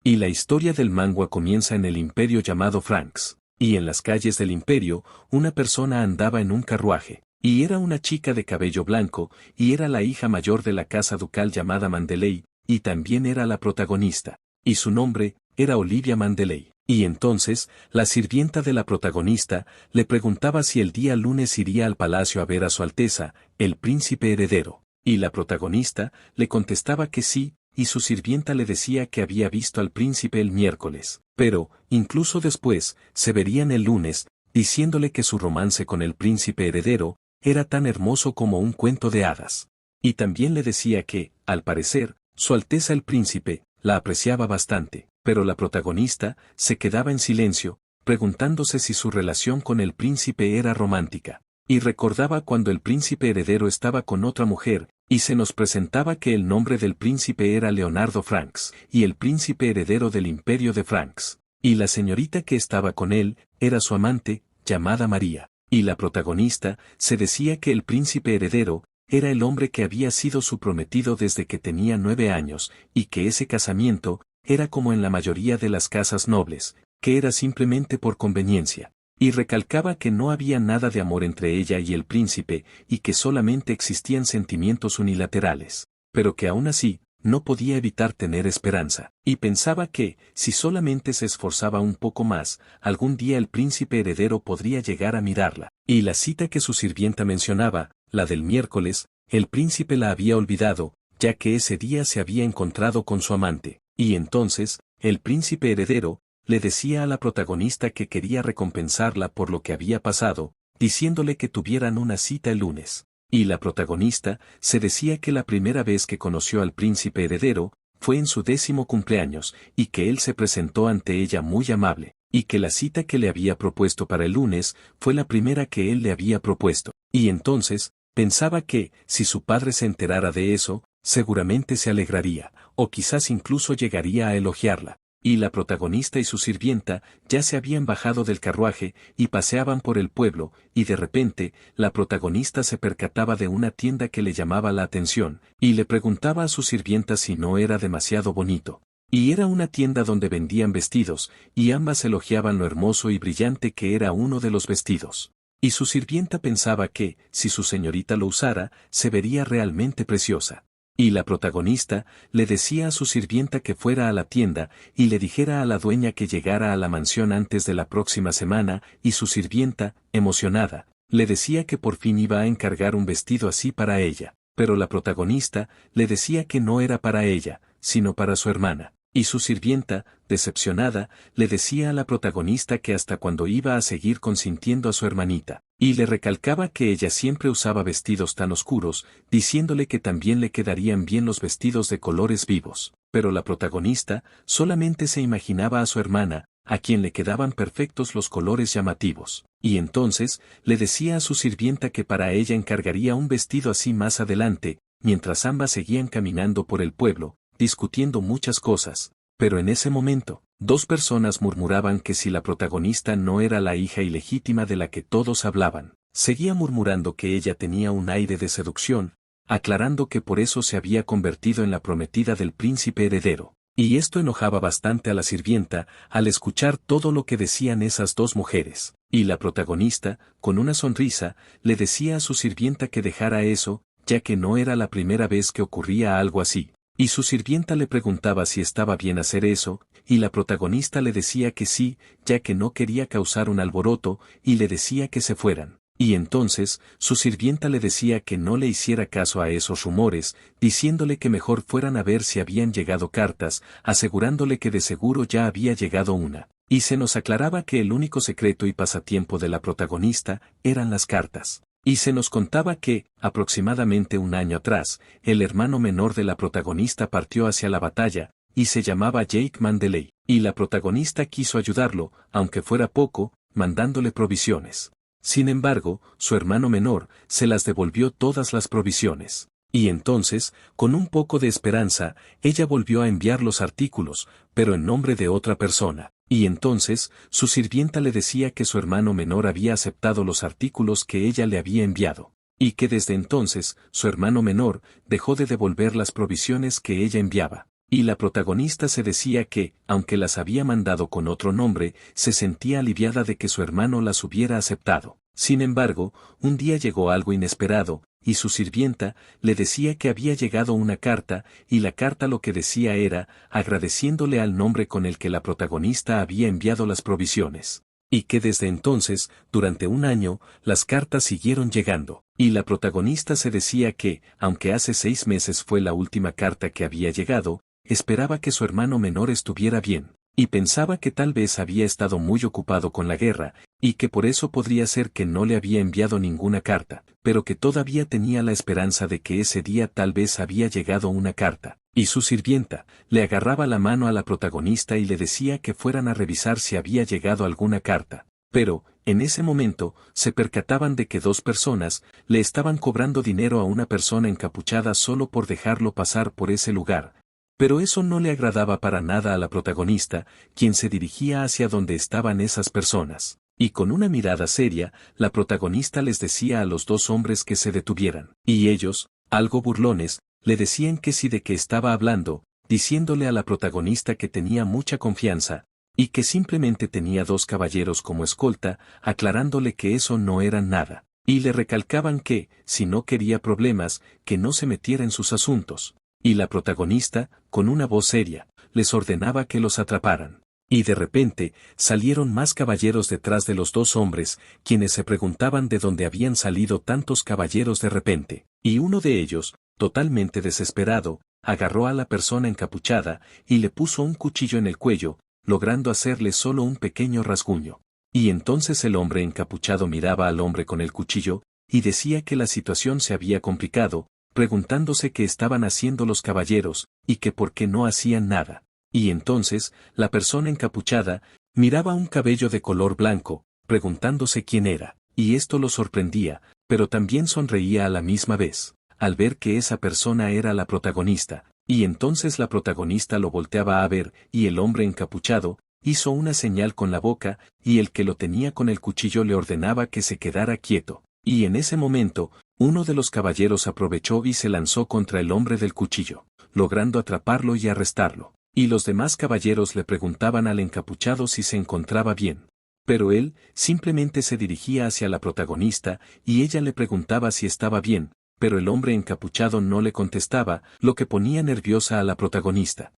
Y la historia del manga comienza en el imperio llamado Franks. Y en las calles del imperio, una persona andaba en un carruaje. Y era una chica de cabello blanco, y era la hija mayor de la casa ducal llamada Mandeley, y también era la protagonista. Y su nombre era Olivia Mandeley. Y entonces, la sirvienta de la protagonista le preguntaba si el día lunes iría al palacio a ver a su Alteza, el príncipe heredero. Y la protagonista le contestaba que sí, y su sirvienta le decía que había visto al príncipe el miércoles. Pero, incluso después, se verían el lunes, diciéndole que su romance con el príncipe heredero era tan hermoso como un cuento de hadas. Y también le decía que, al parecer, su Alteza el príncipe la apreciaba bastante, pero la protagonista se quedaba en silencio, preguntándose si su relación con el príncipe era romántica. Y recordaba cuando el príncipe heredero estaba con otra mujer, y se nos presentaba que el nombre del príncipe era Leonardo Franks, y el príncipe heredero del imperio de Franks. Y la señorita que estaba con él era su amante, llamada María. Y la protagonista se decía que el príncipe heredero era el hombre que había sido su prometido desde que tenía 9 años, y que ese casamiento era como en la mayoría de las casas nobles, que era simplemente por conveniencia. Y recalcaba que no había nada de amor entre ella y el príncipe, y que solamente existían sentimientos unilaterales, pero que aún así, no podía evitar tener esperanza, y pensaba que, si solamente se esforzaba un poco más, algún día el príncipe heredero podría llegar a mirarla. Y la cita que su sirvienta mencionaba, la del miércoles, el príncipe la había olvidado, ya que ese día se había encontrado con su amante, y entonces, el príncipe heredero le decía a la protagonista que quería recompensarla por lo que había pasado, diciéndole que tuvieran una cita el lunes. Y la protagonista se decía que la primera vez que conoció al príncipe heredero fue en su 10º cumpleaños, y que él se presentó ante ella muy amable, y que la cita que le había propuesto para el lunes fue la primera que él le había propuesto. Y entonces, pensaba que, si su padre se enterara de eso, seguramente se alegraría, o quizás incluso llegaría a elogiarla. Y la protagonista y su sirvienta ya se habían bajado del carruaje y paseaban por el pueblo, y de repente, la protagonista se percataba de una tienda que le llamaba la atención, y le preguntaba a su sirvienta si no era demasiado bonito. Y era una tienda donde vendían vestidos, y ambas elogiaban lo hermoso y brillante que era uno de los vestidos. Y su sirvienta pensaba que, si su señorita lo usara, se vería realmente preciosa. Y la protagonista le decía a su sirvienta que fuera a la tienda y le dijera a la dueña que llegara a la mansión antes de la próxima semana, y su sirvienta, emocionada, le decía que por fin iba a encargar un vestido así para ella, pero la protagonista le decía que no era para ella, sino para su hermana. Y su sirvienta, decepcionada, le decía a la protagonista que hasta cuando iba a seguir consintiendo a su hermanita, y le recalcaba que ella siempre usaba vestidos tan oscuros, diciéndole que también le quedarían bien los vestidos de colores vivos. Pero la protagonista solamente se imaginaba a su hermana, a quien le quedaban perfectos los colores llamativos, y entonces le decía a su sirvienta que para ella encargaría un vestido así más adelante, mientras ambas seguían caminando por el pueblo, discutiendo muchas cosas, pero en ese momento, 2 personas murmuraban que si la protagonista no era la hija ilegítima de la que todos hablaban, seguía murmurando que ella tenía un aire de seducción, aclarando que por eso se había convertido en la prometida del príncipe heredero. Y esto enojaba bastante a la sirvienta al escuchar todo lo que decían esas 2 mujeres, y la protagonista, con una sonrisa, le decía a su sirvienta que dejara eso, ya que no era la primera vez que ocurría algo así. Y su sirvienta le preguntaba si estaba bien hacer eso, y la protagonista le decía que sí, ya que no quería causar un alboroto, y le decía que se fueran. Y entonces, su sirvienta le decía que no le hiciera caso a esos rumores, diciéndole que mejor fueran a ver si habían llegado cartas, asegurándole que de seguro ya había llegado una. Y se nos aclaraba que el único secreto y pasatiempo de la protagonista eran las cartas. Y se nos contaba que, aproximadamente un año atrás, el hermano menor de la protagonista partió hacia la batalla, y se llamaba Jake Mandeley, y la protagonista quiso ayudarlo, aunque fuera poco, mandándole provisiones. Sin embargo, su hermano menor se las devolvió todas las provisiones. Y entonces, con un poco de esperanza, ella volvió a enviar los artículos, pero en nombre de otra persona. Y entonces, su sirvienta le decía que su hermano menor había aceptado los artículos que ella le había enviado, y que desde entonces, su hermano menor dejó de devolver las provisiones que ella enviaba. Y la protagonista se decía que, aunque las había mandado con otro nombre, se sentía aliviada de que su hermano las hubiera aceptado. Sin embargo, un día llegó algo inesperado, y su sirvienta le decía que había llegado una carta, y la carta lo que decía era, agradeciéndole al nombre con el que la protagonista había enviado las provisiones. Y que desde entonces, durante un año, las cartas siguieron llegando. Y la protagonista se decía que, aunque hace 6 meses fue la última carta que había llegado, esperaba que su hermano menor estuviera bien, y pensaba que tal vez había estado muy ocupado con la guerra, y que por eso podría ser que no le había enviado ninguna carta, pero que todavía tenía la esperanza de que ese día tal vez había llegado una carta. Y su sirvienta le agarraba la mano a la protagonista y le decía que fueran a revisar si había llegado alguna carta. Pero, en ese momento, se percataban de que 2 personas le estaban cobrando dinero a una persona encapuchada solo por dejarlo pasar por ese lugar. Pero eso no le agradaba para nada a la protagonista, quien se dirigía hacia donde estaban esas personas. Y con una mirada seria, la protagonista les decía a los 2 hombres que se detuvieran. Y ellos, algo burlones, le decían que sí de qué estaba hablando, diciéndole a la protagonista que tenía mucha confianza, y que simplemente tenía 2 caballeros como escolta, aclarándole que eso no era nada. Y le recalcaban que, si no quería problemas, que no se metiera en sus asuntos. Y la protagonista, con una voz seria, les ordenaba que los atraparan. Y de repente, salieron más caballeros detrás de los 2 hombres, quienes se preguntaban de dónde habían salido tantos caballeros de repente. Y uno de ellos, totalmente desesperado, agarró a la persona encapuchada, y le puso un cuchillo en el cuello, logrando hacerle solo un pequeño rasguño. Y entonces el hombre encapuchado miraba al hombre con el cuchillo, y decía que la situación se había complicado, preguntándose qué estaban haciendo los caballeros, y que por qué no hacían nada. Y entonces, la persona encapuchada, miraba un cabello de color blanco, preguntándose quién era, y esto lo sorprendía, pero también sonreía a la misma vez, al ver que esa persona era la protagonista, y entonces la protagonista lo volteaba a ver, y el hombre encapuchado, hizo una señal con la boca, y el que lo tenía con el cuchillo le ordenaba que se quedara quieto. Y en ese momento, uno de los caballeros aprovechó y se lanzó contra el hombre del cuchillo, logrando atraparlo y arrestarlo. Y los demás caballeros le preguntaban al encapuchado si se encontraba bien. Pero él, simplemente se dirigía hacia la protagonista, y ella le preguntaba si estaba bien, pero el hombre encapuchado no le contestaba, lo que ponía nerviosa a la protagonista.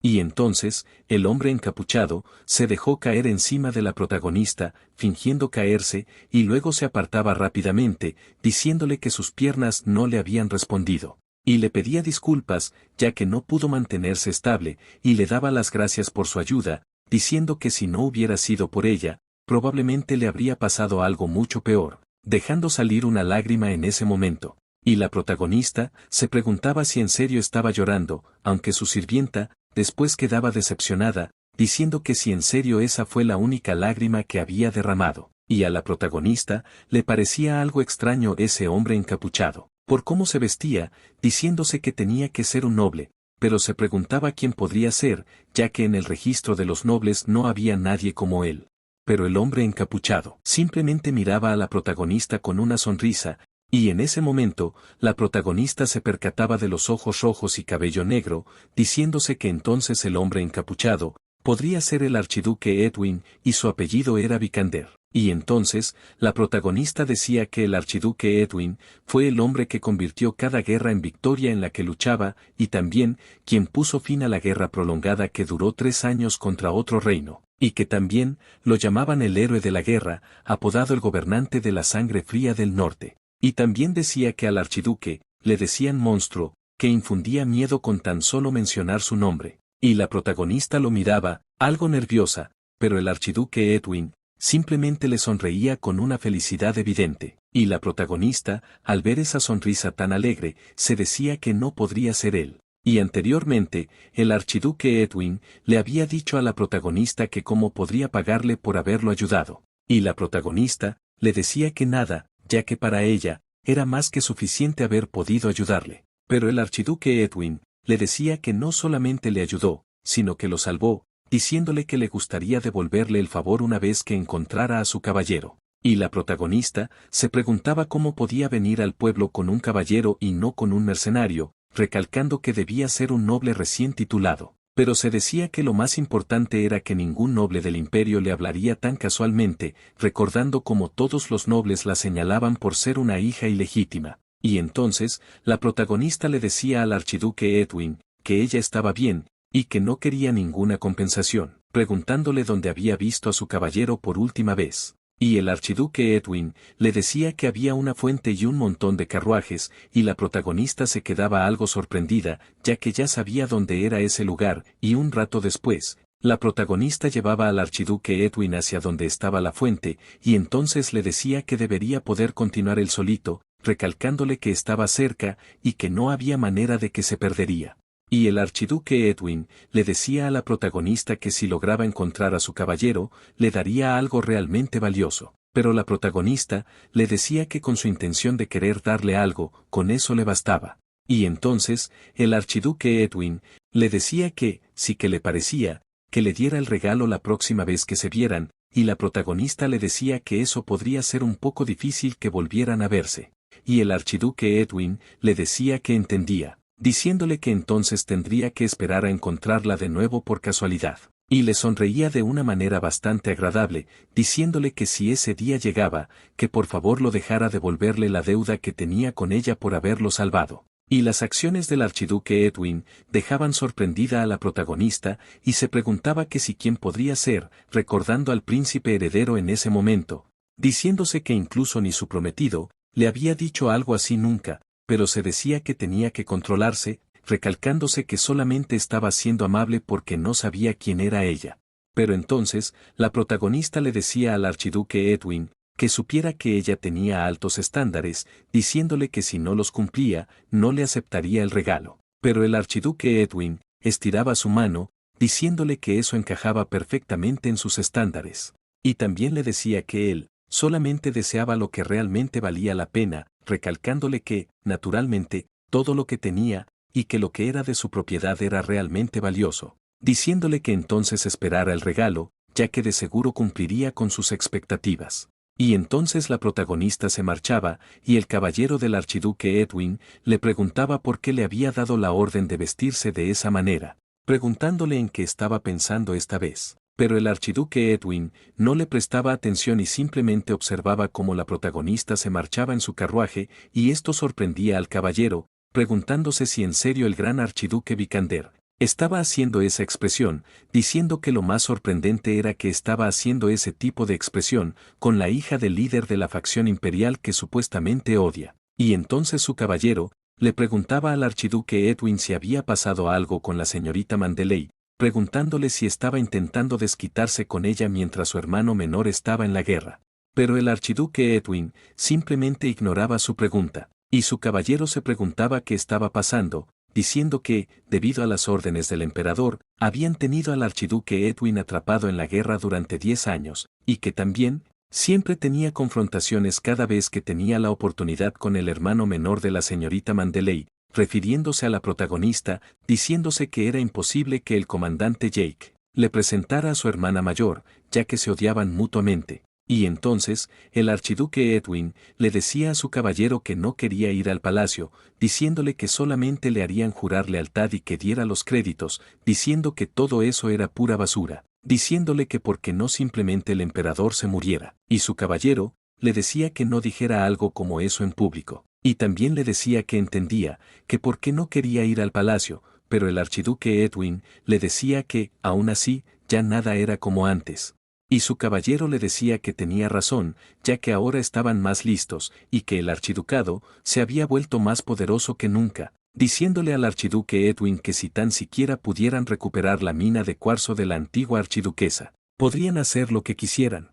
Y entonces, el hombre encapuchado, se dejó caer encima de la protagonista, fingiendo caerse, y luego se apartaba rápidamente, diciéndole que sus piernas no le habían respondido. Y le pedía disculpas, ya que no pudo mantenerse estable, y le daba las gracias por su ayuda, diciendo que si no hubiera sido por ella, probablemente le habría pasado algo mucho peor, dejando salir una lágrima en ese momento. Y la protagonista, se preguntaba si en serio estaba llorando, aunque su sirvienta, después quedaba decepcionada, diciendo que si en serio esa fue la única lágrima que había derramado. Y a la protagonista, le parecía algo extraño ese hombre encapuchado, por cómo se vestía, diciéndose que tenía que ser un noble, pero se preguntaba quién podría ser, ya que en el registro de los nobles no había nadie como él. Pero el hombre encapuchado simplemente miraba a la protagonista con una sonrisa, y en ese momento, la protagonista se percataba de los ojos rojos y cabello negro, diciéndose que entonces el hombre encapuchado podría ser el archiduque Edwin, y su apellido era Vikander. Y entonces, la protagonista decía que el archiduque Edwin fue el hombre que convirtió cada guerra en victoria en la que luchaba, y también quien puso fin a la guerra prolongada que duró 3 años contra otro reino, y que también lo llamaban el héroe de la guerra, apodado el gobernante de la sangre fría del norte. Y también decía que al archiduque le decían monstruo, que infundía miedo con tan solo mencionar su nombre. Y la protagonista lo miraba, algo nerviosa, pero el archiduque Edwin simplemente le sonreía con una felicidad evidente, y la protagonista, al ver esa sonrisa tan alegre, se decía que no podría ser él. Y anteriormente, el archiduque Edwin le había dicho a la protagonista que cómo podría pagarle por haberlo ayudado, y la protagonista le decía que nada, ya que para ella era más que suficiente haber podido ayudarle. Pero el archiduque Edwin le decía que no solamente le ayudó, sino que lo salvó, diciéndole que le gustaría devolverle el favor una vez que encontrara a su caballero. Y la protagonista se preguntaba cómo podía venir al pueblo con un caballero y no con un mercenario, recalcando que debía ser un noble recién titulado. Pero se decía que lo más importante era que ningún noble del imperio le hablaría tan casualmente, recordando cómo todos los nobles la señalaban por ser una hija ilegítima. Y entonces, la protagonista le decía al archiduque Edwin, que ella estaba bien, y que no quería ninguna compensación, preguntándole dónde había visto a su caballero por última vez. Y el archiduque Edwin le decía que había una fuente y un montón de carruajes, y la protagonista se quedaba algo sorprendida, ya que ya sabía dónde era ese lugar, y un rato después, la protagonista llevaba al archiduque Edwin hacia donde estaba la fuente, y entonces le decía que debería poder continuar él solito, recalcándole que estaba cerca, y que no había manera de que se perdería. Y el archiduque Edwin le decía a la protagonista que si lograba encontrar a su caballero, le daría algo realmente valioso. Pero la protagonista le decía que con su intención de querer darle algo, con eso le bastaba. Y entonces, el archiduque Edwin le decía que, sí que le parecía, que le diera el regalo la próxima vez que se vieran, y la protagonista le decía que eso podría ser un poco difícil que volvieran a verse. Y el archiduque Edwin le decía que entendía, diciéndole que entonces tendría que esperar a encontrarla de nuevo por casualidad. Y le sonreía de una manera bastante agradable, diciéndole que si ese día llegaba, que por favor lo dejara devolverle la deuda que tenía con ella por haberlo salvado. Y las acciones del archiduque Edwin dejaban sorprendida a la protagonista, y se preguntaba que si quién podría ser, recordando al príncipe heredero en ese momento, diciéndose que incluso ni su prometido le había dicho algo así nunca, pero se decía que tenía que controlarse, recalcándose que solamente estaba siendo amable porque no sabía quién era ella. Pero entonces, la protagonista le decía al archiduque Edwin, que supiera que ella tenía altos estándares, diciéndole que si no los cumplía, no le aceptaría el regalo. Pero el archiduque Edwin estiraba su mano, diciéndole que eso encajaba perfectamente en sus estándares. Y también le decía que él solamente deseaba lo que realmente valía la pena, recalcándole que, naturalmente, todo lo que tenía, y que lo que era de su propiedad era realmente valioso, diciéndole que entonces esperara el regalo, ya que de seguro cumpliría con sus expectativas. Y entonces la protagonista se marchaba, y el caballero del archiduque Edwin le preguntaba por qué le había dado la orden de vestirse de esa manera, preguntándole en qué estaba pensando esta vez. Pero el archiduque Edwin no le prestaba atención y simplemente observaba cómo la protagonista se marchaba en su carruaje, y esto sorprendía al caballero, preguntándose si en serio el gran archiduque Vikander estaba haciendo esa expresión, diciendo que lo más sorprendente era que estaba haciendo ese tipo de expresión con la hija del líder de la facción imperial que supuestamente odia. Y entonces su caballero le preguntaba al archiduque Edwin si había pasado algo con la señorita Mandeley, preguntándole si estaba intentando desquitarse con ella mientras su hermano menor estaba en la guerra. Pero el archiduque Edwin simplemente ignoraba su pregunta, y su caballero se preguntaba qué estaba pasando, diciendo que, debido a las órdenes del emperador, habían tenido al archiduque Edwin atrapado en la guerra durante 10 años, y que también, siempre tenía confrontaciones cada vez que tenía la oportunidad con el hermano menor de la señorita Mandeley, refiriéndose a la protagonista, diciéndose que era imposible que el comandante Jake le presentara a su hermana mayor, ya que se odiaban mutuamente. Y entonces, el archiduque Edwin le decía a su caballero que no quería ir al palacio, diciéndole que solamente le harían jurar lealtad y que diera los créditos, diciendo que todo eso era pura basura, diciéndole que porque no simplemente el emperador se muriera. Y su caballero le decía que no dijera algo como eso en público. Y también le decía que entendía, que por qué no quería ir al palacio, pero el archiduque Edwin le decía que, aún así, ya nada era como antes. Y su caballero le decía que tenía razón, ya que ahora estaban más listos, y que el archiducado se había vuelto más poderoso que nunca, diciéndole al archiduque Edwin que si tan siquiera pudieran recuperar la mina de cuarzo de la antigua archiduquesa, podrían hacer lo que quisieran.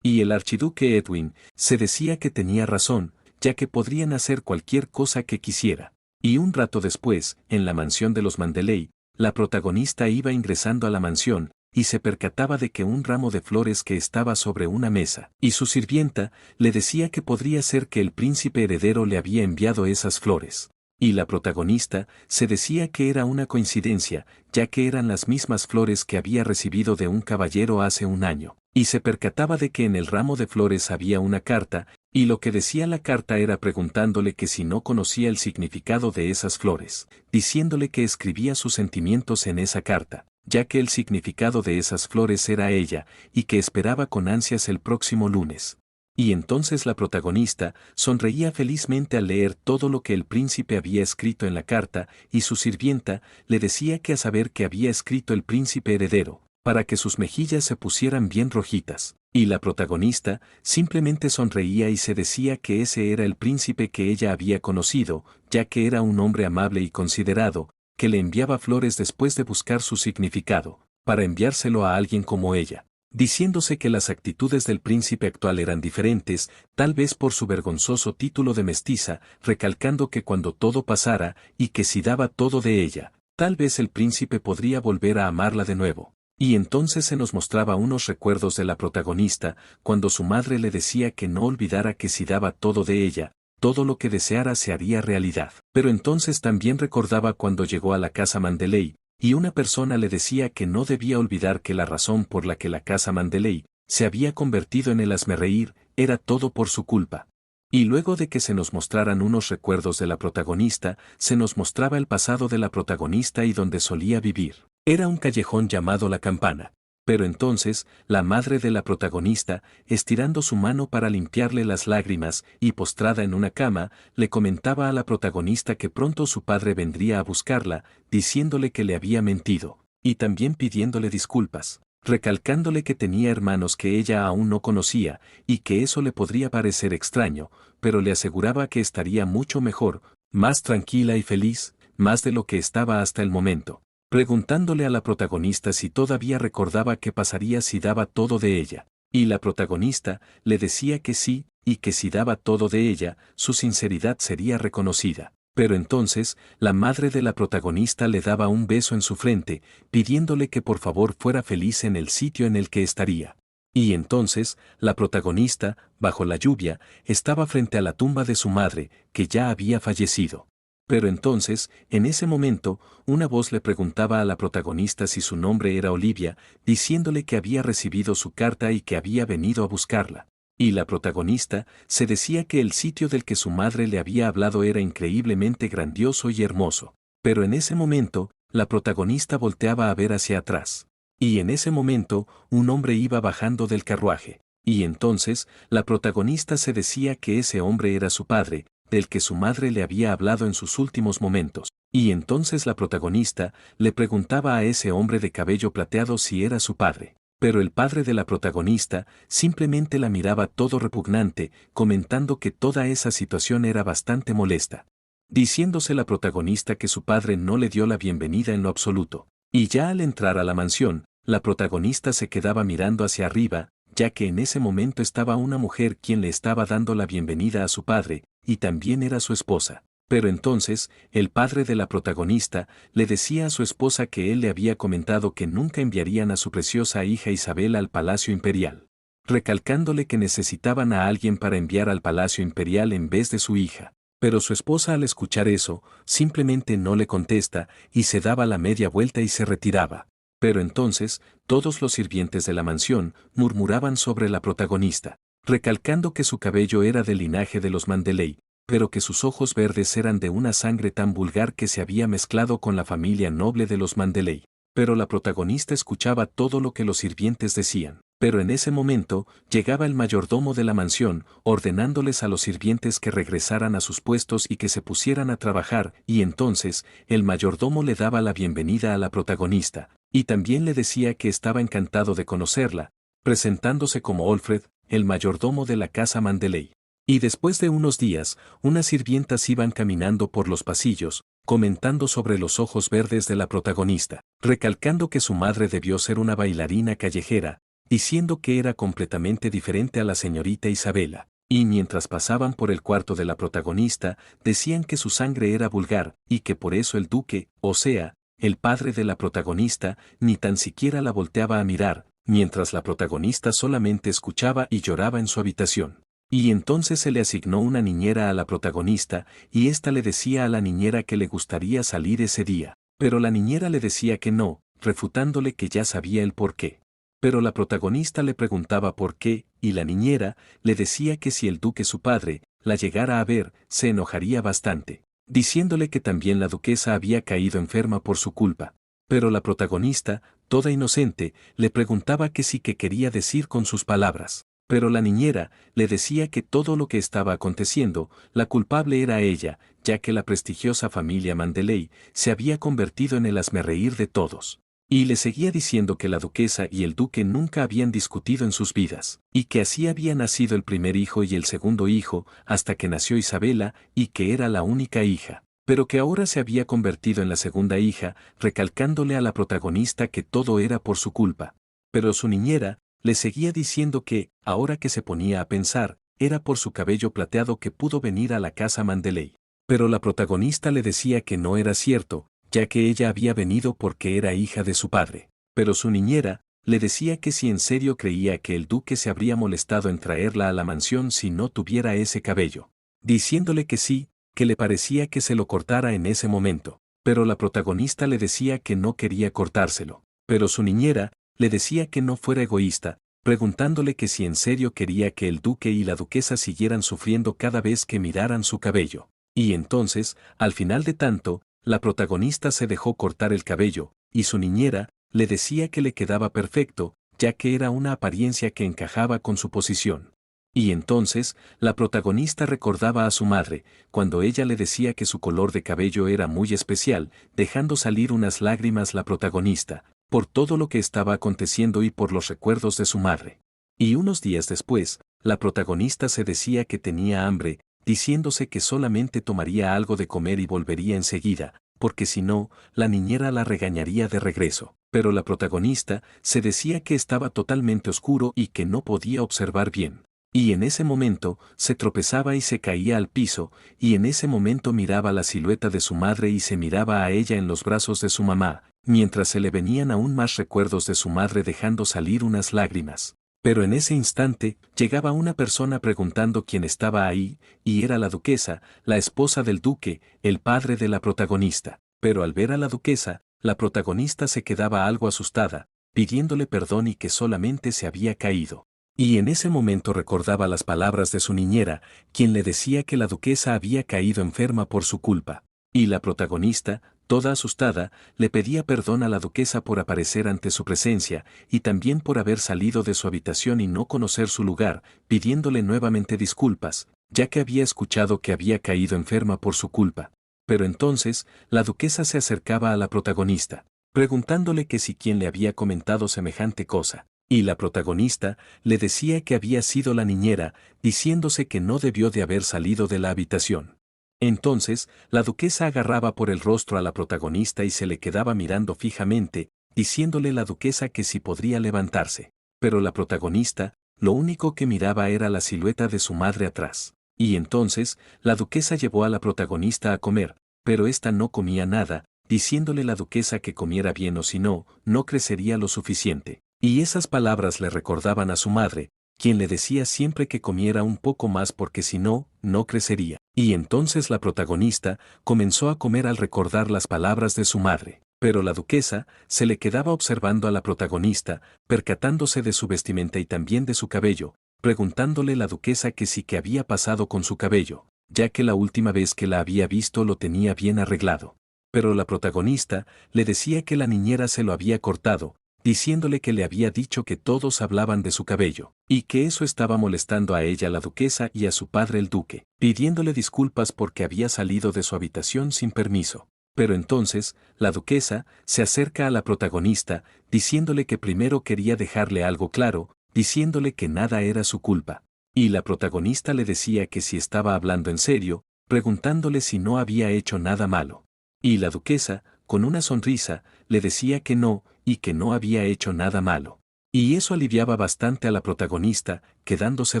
Y el archiduque Edwin se decía que tenía razón, ya que podrían hacer cualquier cosa que quisiera. Y un rato después, en la mansión de los Mandeley, la protagonista iba ingresando a la mansión, y se percataba de que un ramo de flores que estaba sobre una mesa, y su sirvienta, le decía que podría ser que el príncipe heredero le había enviado esas flores. Y la protagonista se decía que era una coincidencia, ya que eran las mismas flores que había recibido de un caballero hace un año. Y se percataba de que en el ramo de flores había una carta, Y lo que decía la carta era preguntándole que si no conocía el significado de esas flores, diciéndole que escribía sus sentimientos en esa carta, ya que el significado de esas flores era ella, y que esperaba con ansias el próximo lunes. Y entonces la protagonista sonreía felizmente al leer todo lo que el príncipe había escrito en la carta, y su sirvienta le decía que a saber que había escrito el príncipe heredero, para que sus mejillas se pusieran bien rojitas. Y la protagonista simplemente sonreía y se decía que ese era el príncipe que ella había conocido, ya que era un hombre amable y considerado, que le enviaba flores después de buscar su significado, para enviárselo a alguien como ella, diciéndose que las actitudes del príncipe actual eran diferentes, tal vez por su vergonzoso título de mestiza, recalcando que cuando todo pasara, y que si daba todo de ella, tal vez el príncipe podría volver a amarla de nuevo. Y entonces se nos mostraba unos recuerdos de la protagonista, cuando su madre le decía que no olvidara que si daba todo de ella, todo lo que deseara se haría realidad. Pero entonces también recordaba cuando llegó a la casa Mandeley, y una persona le decía que no debía olvidar que la razón por la que la casa Mandeley se había convertido en el hazmerreír, era todo por su culpa. Y luego de que se nos mostraran unos recuerdos de la protagonista, se nos mostraba el pasado de la protagonista y donde solía vivir. Era un callejón llamado La Campana. Pero entonces, la madre de la protagonista, estirando su mano para limpiarle las lágrimas, y postrada en una cama, le comentaba a la protagonista que pronto su padre vendría a buscarla, diciéndole que le había mentido, y también pidiéndole disculpas, recalcándole que tenía hermanos que ella aún no conocía, y que eso le podría parecer extraño, pero le aseguraba que estaría mucho mejor, más tranquila y feliz, más de lo que estaba hasta el momento, preguntándole a la protagonista si todavía recordaba qué pasaría si daba todo de ella, y la protagonista le decía que sí, y que si daba todo de ella, su sinceridad sería reconocida. Pero entonces, la madre de la protagonista le daba un beso en su frente, pidiéndole que por favor fuera feliz en el sitio en el que estaría. Y entonces, la protagonista, bajo la lluvia, estaba frente a la tumba de su madre, que ya había fallecido. Pero entonces, en ese momento, una voz le preguntaba a la protagonista si su nombre era Olivia, diciéndole que había recibido su carta y que había venido a buscarla. Y la protagonista se decía que el sitio del que su madre le había hablado era increíblemente grandioso y hermoso. Pero en ese momento, la protagonista volteaba a ver hacia atrás. Y en ese momento, un hombre iba bajando del carruaje. Y entonces, la protagonista se decía que ese hombre era su padre, del que su madre le había hablado en sus últimos momentos. Y entonces la protagonista le preguntaba a ese hombre de cabello plateado si era su padre. Pero el padre de la protagonista simplemente la miraba todo repugnante, comentando que toda esa situación era bastante molesta. Diciéndose la protagonista que su padre no le dio la bienvenida en lo absoluto. Y ya al entrar a la mansión, la protagonista se quedaba mirando hacia arriba, ya que en ese momento estaba una mujer quien le estaba dando la bienvenida a su padre, y también era su esposa. Pero entonces, el padre de la protagonista le decía a su esposa que él le había comentado que nunca enviarían a su preciosa hija Isabel al Palacio Imperial, recalcándole que necesitaban a alguien para enviar al Palacio Imperial en vez de su hija. Pero su esposa al escuchar eso, simplemente no le contesta, y se daba la media vuelta y se retiraba. Pero entonces, todos los sirvientes de la mansión murmuraban sobre la protagonista, recalcando que su cabello era del linaje de los Mandeley, pero que sus ojos verdes eran de una sangre tan vulgar que se había mezclado con la familia noble de los Mandeley. Pero la protagonista escuchaba todo lo que los sirvientes decían. Pero en ese momento, llegaba el mayordomo de la mansión, ordenándoles a los sirvientes que regresaran a sus puestos y que se pusieran a trabajar, y entonces, el mayordomo le daba la bienvenida a la protagonista, y también le decía que estaba encantado de conocerla, presentándose como Alfred, el mayordomo de la casa Mandeley. Y después de unos días, unas sirvientas iban caminando por los pasillos, comentando sobre los ojos verdes de la protagonista, recalcando que su madre debió ser una bailarina callejera, diciendo que era completamente diferente a la señorita Isabela. Y mientras pasaban por el cuarto de la protagonista, decían que su sangre era vulgar, y que por eso el duque, o sea, el padre de la protagonista, ni tan siquiera la volteaba a mirar, mientras la protagonista solamente escuchaba y lloraba en su habitación. Y entonces se le asignó una niñera a la protagonista, y ésta le decía a la niñera que le gustaría salir ese día. Pero la niñera le decía que no, refutándole que ya sabía el porqué. Pero la protagonista le preguntaba por qué, y la niñera le decía que si el duque su padre la llegara a ver, se enojaría bastante, diciéndole que también la duquesa había caído enferma por su culpa. Pero la protagonista, toda inocente, le preguntaba que sí que quería decir con sus palabras. Pero la niñera le decía que todo lo que estaba aconteciendo, la culpable era ella, ya que la prestigiosa familia Mandeley se había convertido en el hazmerreír de todos. Y le seguía diciendo que la duquesa y el duque nunca habían discutido en sus vidas, y que así había nacido el primer hijo y el segundo hijo, hasta que nació Isabela, y que era la única hija, pero que ahora se había convertido en la segunda hija, recalcándole a la protagonista que todo era por su culpa. Pero su niñera le seguía diciendo que, ahora que se ponía a pensar, era por su cabello plateado que pudo venir a la casa Mandeley. Pero la protagonista le decía que no era cierto, ya que ella había venido porque era hija de su padre. Pero su niñera le decía que si en serio creía que el duque se habría molestado en traerla a la mansión si no tuviera ese cabello, diciéndole que sí, que le parecía que se lo cortara en ese momento. Pero la protagonista le decía que no quería cortárselo. Pero su niñera le decía que no fuera egoísta, preguntándole que si en serio quería que el duque y la duquesa siguieran sufriendo cada vez que miraran su cabello. Y entonces, al final de tanto, la protagonista se dejó cortar el cabello, y su niñera le decía que le quedaba perfecto, ya que era una apariencia que encajaba con su posición. Y entonces, la protagonista recordaba a su madre, cuando ella le decía que su color de cabello era muy especial, dejando salir unas lágrimas la protagonista, por todo lo que estaba aconteciendo y por los recuerdos de su madre. Y unos días después, la protagonista se decía que tenía hambre, diciéndose que solamente tomaría algo de comer y volvería enseguida, porque si no, la niñera la regañaría de regreso. Pero la protagonista se decía que estaba totalmente oscuro y que no podía observar bien. Y en ese momento se tropezaba y se caía al piso, y en ese momento miraba la silueta de su madre y se miraba a ella en los brazos de su mamá, mientras se le venían aún más recuerdos de su madre dejando salir unas lágrimas. Pero en ese instante, llegaba una persona preguntando quién estaba ahí, y era la duquesa, la esposa del duque, el padre de la protagonista. Pero al ver a la duquesa, la protagonista se quedaba algo asustada, pidiéndole perdón y que solamente se había caído. Y en ese momento recordaba las palabras de su niñera, quien le decía que la duquesa había caído enferma por su culpa. Y la protagonista, toda asustada, le pedía perdón a la duquesa por aparecer ante su presencia, y también por haber salido de su habitación y no conocer su lugar, pidiéndole nuevamente disculpas, ya que había escuchado que había caído enferma por su culpa. Pero entonces, la duquesa se acercaba a la protagonista, preguntándole que si quién le había comentado semejante cosa. Y la protagonista le decía que había sido la niñera, diciéndose que no debió de haber salido de la habitación. Entonces, la duquesa agarraba por el rostro a la protagonista y se le quedaba mirando fijamente, diciéndole la duquesa que si podría levantarse. Pero la protagonista, lo único que miraba era la silueta de su madre atrás. Y entonces, la duquesa llevó a la protagonista a comer, pero ésta no comía nada, diciéndole la duquesa que comiera bien o si no, no crecería lo suficiente. Y esas palabras le recordaban a su madre, quien le decía siempre que comiera un poco más porque si no, no crecería. Y entonces la protagonista comenzó a comer al recordar las palabras de su madre. Pero la duquesa se le quedaba observando a la protagonista, percatándose de su vestimenta y también de su cabello, preguntándole la duquesa que sí que había pasado con su cabello, ya que la última vez que la había visto lo tenía bien arreglado. Pero la protagonista le decía que la niñera se lo había cortado, diciéndole que le había dicho que todos hablaban de su cabello, y que eso estaba molestando a ella la duquesa y a su padre el duque, pidiéndole disculpas porque había salido de su habitación sin permiso. Pero entonces, la duquesa se acerca a la protagonista, diciéndole que primero quería dejarle algo claro, diciéndole que nada era su culpa. Y la protagonista le decía que si estaba hablando en serio, preguntándole si no había hecho nada malo. Y la duquesa, con una sonrisa, le decía que no, y que no había hecho nada malo. Y eso aliviaba bastante a la protagonista, quedándose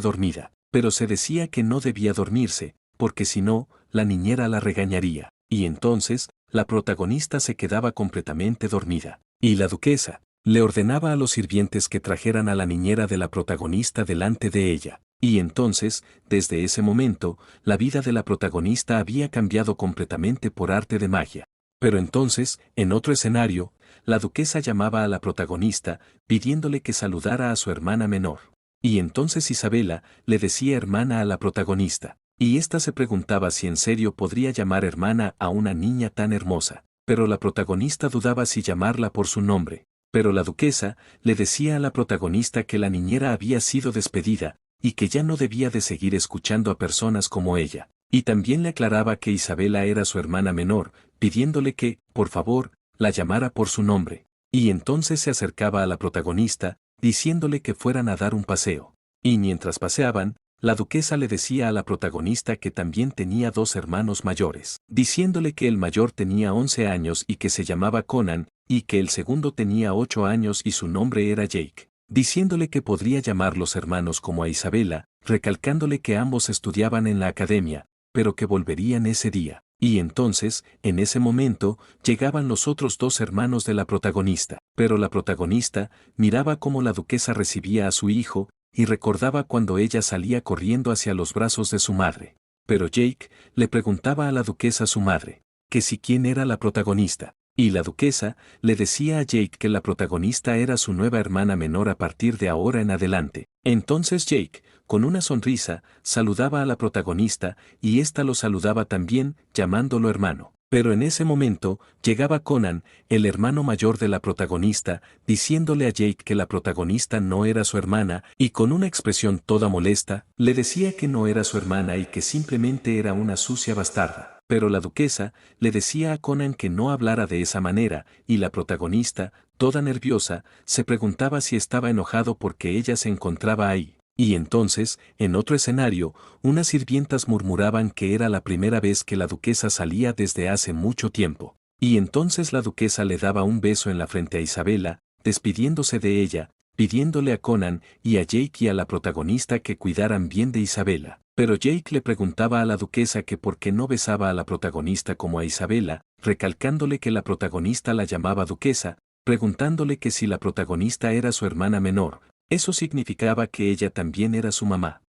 dormida. Pero se decía que no debía dormirse, porque si no, la niñera la regañaría. Y entonces, la protagonista se quedaba completamente dormida. Y la duquesa le ordenaba a los sirvientes que trajeran a la niñera de la protagonista delante de ella. Y entonces, desde ese momento, la vida de la protagonista había cambiado completamente por arte de magia. Pero entonces, en otro escenario, la duquesa llamaba a la protagonista, pidiéndole que saludara a su hermana menor. Y entonces Isabela le decía hermana a la protagonista, y ésta se preguntaba si en serio podría llamar hermana a una niña tan hermosa. Pero la protagonista dudaba si llamarla por su nombre. Pero la duquesa le decía a la protagonista que la niñera había sido despedida, y que ya no debía de seguir escuchando a personas como ella. Y también le aclaraba que Isabela era su hermana menor, pidiéndole que, por favor, la llamara por su nombre. Y entonces se acercaba a la protagonista, diciéndole que fueran a dar un paseo. Y mientras paseaban, la duquesa le decía a la protagonista que también tenía dos hermanos mayores, diciéndole que el mayor tenía 11 años y que se llamaba Conan, y que el segundo tenía 8 años y su nombre era Jake, diciéndole que podría llamar los hermanos como a Isabela, recalcándole que ambos estudiaban en la academia, pero que volverían ese día. Y entonces, en ese momento, llegaban los otros dos hermanos de la protagonista. Pero la protagonista miraba cómo la duquesa recibía a su hijo, y recordaba cuando ella salía corriendo hacia los brazos de su madre. Pero Jake le preguntaba a la duquesa su madre, que si quién era la protagonista. Y la duquesa le decía a Jake que la protagonista era su nueva hermana menor a partir de ahora en adelante. Entonces Jake, con una sonrisa, saludaba a la protagonista y ésta lo saludaba también, llamándolo hermano. Pero en ese momento, llegaba Conan, el hermano mayor de la protagonista, diciéndole a Jake que la protagonista no era su hermana, y con una expresión toda molesta, le decía que no era su hermana y que simplemente era una sucia bastarda. Pero la duquesa le decía a Conan que no hablara de esa manera, y la protagonista, toda nerviosa, se preguntaba si estaba enojado porque ella se encontraba ahí. Y entonces, en otro escenario, unas sirvientas murmuraban que era la primera vez que la duquesa salía desde hace mucho tiempo. Y entonces la duquesa le daba un beso en la frente a Isabela, despidiéndose de ella, pidiéndole a Conan y a Jake y a la protagonista que cuidaran bien de Isabela. Pero Jake le preguntaba a la duquesa que por qué no besaba a la protagonista como a Isabela, recalcándole que la protagonista la llamaba duquesa, preguntándole que si la protagonista era su hermana menor. Eso significaba que ella también era su mamá.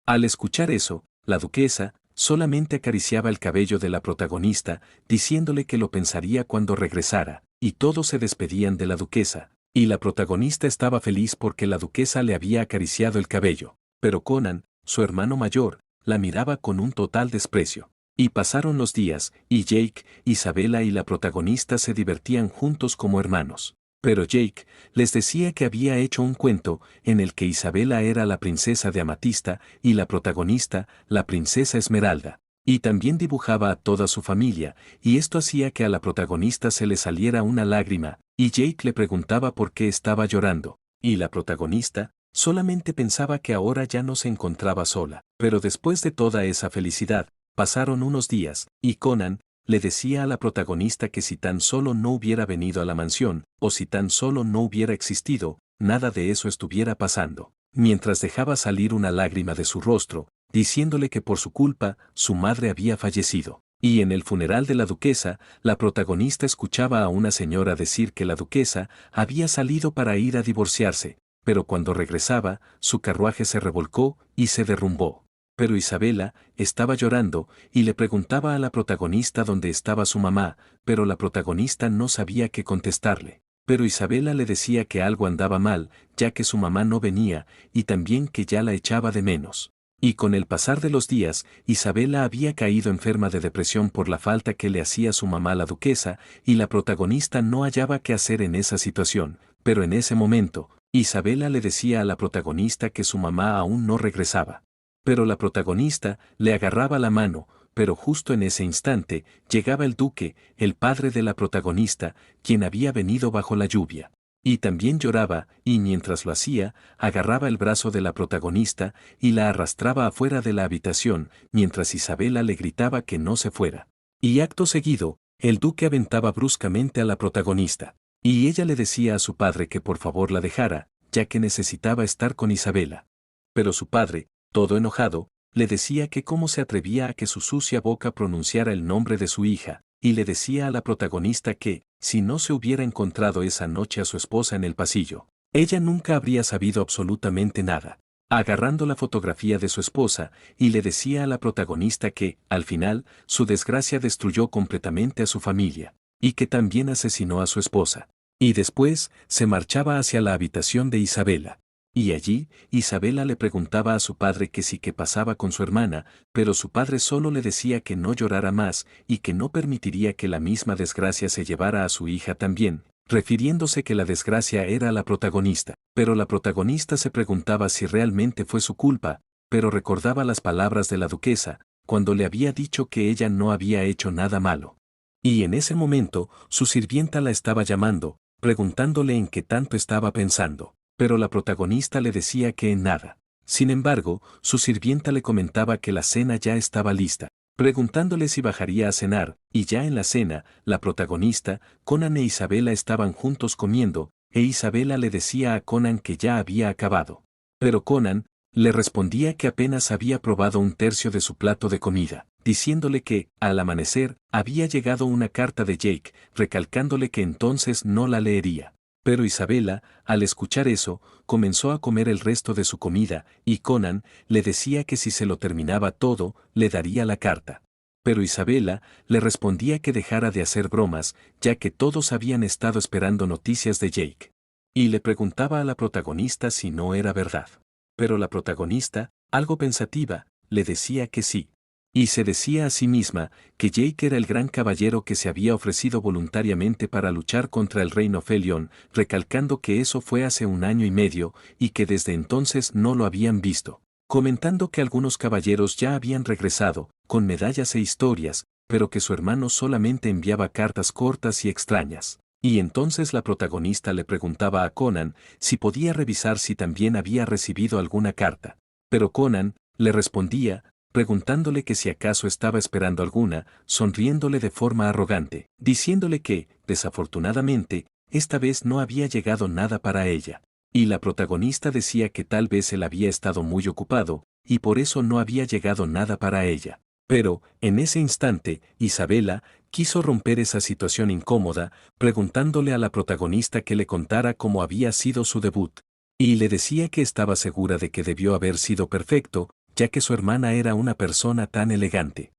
Al escuchar eso, la duquesa solamente acariciaba el cabello de la protagonista, diciéndole que lo pensaría cuando regresara, y todos se despedían de la duquesa, y la protagonista estaba feliz porque la duquesa le había acariciado el cabello. Pero Conan, su hermano mayor, la miraba con un total desprecio. Y pasaron los días, y Jake, Isabela y la protagonista se divertían juntos como hermanos. Pero Jake les decía que había hecho un cuento en el que Isabela era la princesa de Amatista y la protagonista, la princesa Esmeralda. Y también dibujaba a toda su familia, y esto hacía que a la protagonista se le saliera una lágrima, y Jake le preguntaba por qué estaba llorando. Y la protagonista solamente pensaba que ahora ya no se encontraba sola. Pero después de toda esa felicidad, pasaron unos días, y Conan le decía a la protagonista que si tan solo no hubiera venido a la mansión, o si tan solo no hubiera existido, nada de eso estuviera pasando, mientras dejaba salir una lágrima de su rostro, diciéndole que por su culpa, su madre había fallecido. Y en el funeral de la duquesa, la protagonista escuchaba a una señora decir que la duquesa había salido para ir a divorciarse, pero cuando regresaba, su carruaje se revolcó y se derrumbó. Pero Isabela estaba llorando y le preguntaba a la protagonista dónde estaba su mamá, pero la protagonista no sabía qué contestarle. Pero Isabela le decía que algo andaba mal, ya que su mamá no venía, y también que ya la echaba de menos. Y con el pasar de los días, Isabela había caído enferma de depresión por la falta que le hacía su mamá la duquesa, y la protagonista no hallaba qué hacer en esa situación, pero en ese momento, Isabela le decía a la protagonista que su mamá aún no regresaba. Pero la protagonista le agarraba la mano, pero justo en ese instante llegaba el duque, el padre de la protagonista, quien había venido bajo la lluvia. Y también lloraba, y mientras lo hacía, agarraba el brazo de la protagonista y la arrastraba afuera de la habitación, mientras Isabela le gritaba que no se fuera. Y acto seguido, el duque aventaba bruscamente a la protagonista. Y ella le decía a su padre que por favor la dejara, ya que necesitaba estar con Isabela. Pero su padre, todo enojado, le decía que cómo se atrevía a que su sucia boca pronunciara el nombre de su hija, y le decía a la protagonista que, si no se hubiera encontrado esa noche a su esposa en el pasillo, ella nunca habría sabido absolutamente nada. Agarrando la fotografía de su esposa, y le decía a la protagonista que, al final, su desgracia destruyó completamente a su familia, y que también asesinó a su esposa. Y después, se marchaba hacia la habitación de Isabela. Y allí, Isabela le preguntaba a su padre que sí, qué pasaba con su hermana, pero su padre solo le decía que no llorara más y que no permitiría que la misma desgracia se llevara a su hija también, refiriéndose que la desgracia era la protagonista. Pero la protagonista se preguntaba si realmente fue su culpa, pero recordaba las palabras de la duquesa, cuando le había dicho que ella no había hecho nada malo. Y en ese momento, su sirvienta la estaba llamando, preguntándole en qué tanto estaba pensando, pero la protagonista le decía que en nada. Sin embargo, su sirvienta le comentaba que la cena ya estaba lista, preguntándole si bajaría a cenar, y ya en la cena, la protagonista, Conan e Isabela estaban juntos comiendo, e Isabela le decía a Conan que ya había acabado. Pero Conan le respondía que apenas había probado un tercio de su plato de comida, diciéndole que, al amanecer, había llegado una carta de Jake, recalcándole que entonces no la leería. Pero Isabela, al escuchar eso, comenzó a comer el resto de su comida, y Conan le decía que si se lo terminaba todo, le daría la carta. Pero Isabela le respondía que dejara de hacer bromas, ya que todos habían estado esperando noticias de Jake. Y le preguntaba a la protagonista si no era verdad. Pero la protagonista, algo pensativa, le decía que sí. Y se decía a sí misma que Jake era el gran caballero que se había ofrecido voluntariamente para luchar contra el reino Felion, recalcando que eso fue hace 1 año y medio, y que desde entonces no lo habían visto. Comentando que algunos caballeros ya habían regresado, con medallas e historias, pero que su hermano solamente enviaba cartas cortas y extrañas. Y entonces la protagonista le preguntaba a Conan si podía revisar si también había recibido alguna carta. Pero Conan le respondía, preguntándole que si acaso estaba esperando alguna, sonriéndole de forma arrogante, diciéndole que, desafortunadamente, esta vez no había llegado nada para ella. Y la protagonista decía que tal vez él había estado muy ocupado, y por eso no había llegado nada para ella. Pero, en ese instante, Isabela quiso romper esa situación incómoda, preguntándole a la protagonista que le contara cómo había sido su debut. Y le decía que estaba segura de que debió haber sido perfecto, ya que su hermana era una persona tan elegante.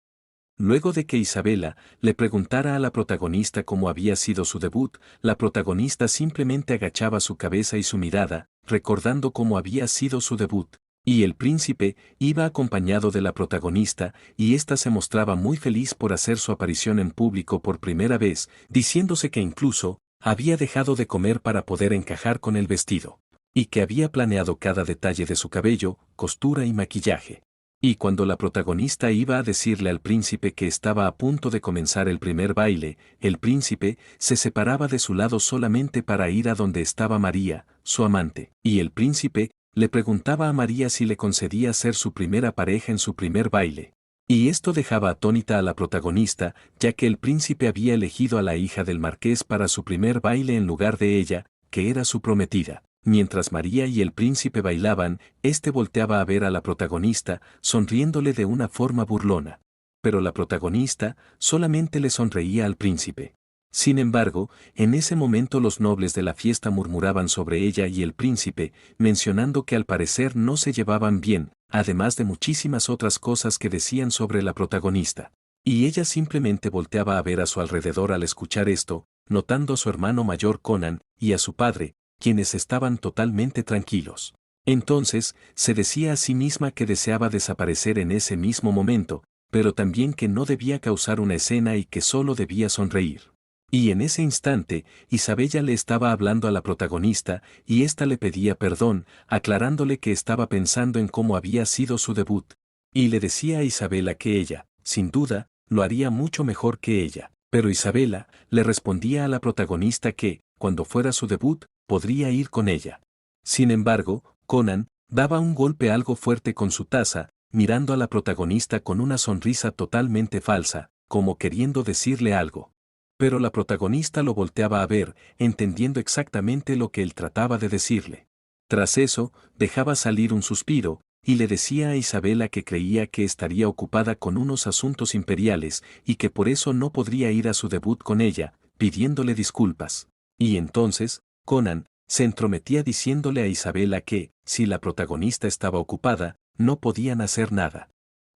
Luego de que Isabela le preguntara a la protagonista cómo había sido su debut, la protagonista simplemente agachaba su cabeza y su mirada, recordando cómo había sido su debut. Y el príncipe iba acompañado de la protagonista, y ésta se mostraba muy feliz por hacer su aparición en público por primera vez, diciéndose que incluso había dejado de comer para poder encajar con el vestido, y que había planeado cada detalle de su cabello, costura y maquillaje. Y cuando la protagonista iba a decirle al príncipe que estaba a punto de comenzar el primer baile, el príncipe se separaba de su lado solamente para ir a donde estaba María, su amante, y el príncipe le preguntaba a María si le concedía ser su primera pareja en su primer baile. Y esto dejaba atónita a la protagonista, ya que el príncipe había elegido a la hija del marqués para su primer baile en lugar de ella, que era su prometida. Mientras María y el príncipe bailaban, éste volteaba a ver a la protagonista, sonriéndole de una forma burlona. Pero la protagonista solamente le sonreía al príncipe. Sin embargo, en ese momento los nobles de la fiesta murmuraban sobre ella y el príncipe, mencionando que al parecer no se llevaban bien, además de muchísimas otras cosas que decían sobre la protagonista. Y ella simplemente volteaba a ver a su alrededor al escuchar esto, notando a su hermano mayor Conan y a su padre, quienes estaban totalmente tranquilos. Entonces, se decía a sí misma que deseaba desaparecer en ese mismo momento, pero también que no debía causar una escena y que solo debía sonreír. Y en ese instante, Isabella le estaba hablando a la protagonista, y ésta le pedía perdón, aclarándole que estaba pensando en cómo había sido su debut. Y le decía a Isabela que ella, sin duda, lo haría mucho mejor que ella. Pero Isabela le respondía a la protagonista que, cuando fuera su debut, podría ir con ella. Sin embargo, Conan daba un golpe algo fuerte con su taza, mirando a la protagonista con una sonrisa totalmente falsa, como queriendo decirle algo. Pero la protagonista lo volteaba a ver, entendiendo exactamente lo que él trataba de decirle. Tras eso, dejaba salir un suspiro, y le decía a Isabela que creía que estaría ocupada con unos asuntos imperiales, y que por eso no podría ir a su debut con ella, pidiéndole disculpas. Y entonces, Conan se entrometía diciéndole a Isabela que, si la protagonista estaba ocupada, no podían hacer nada.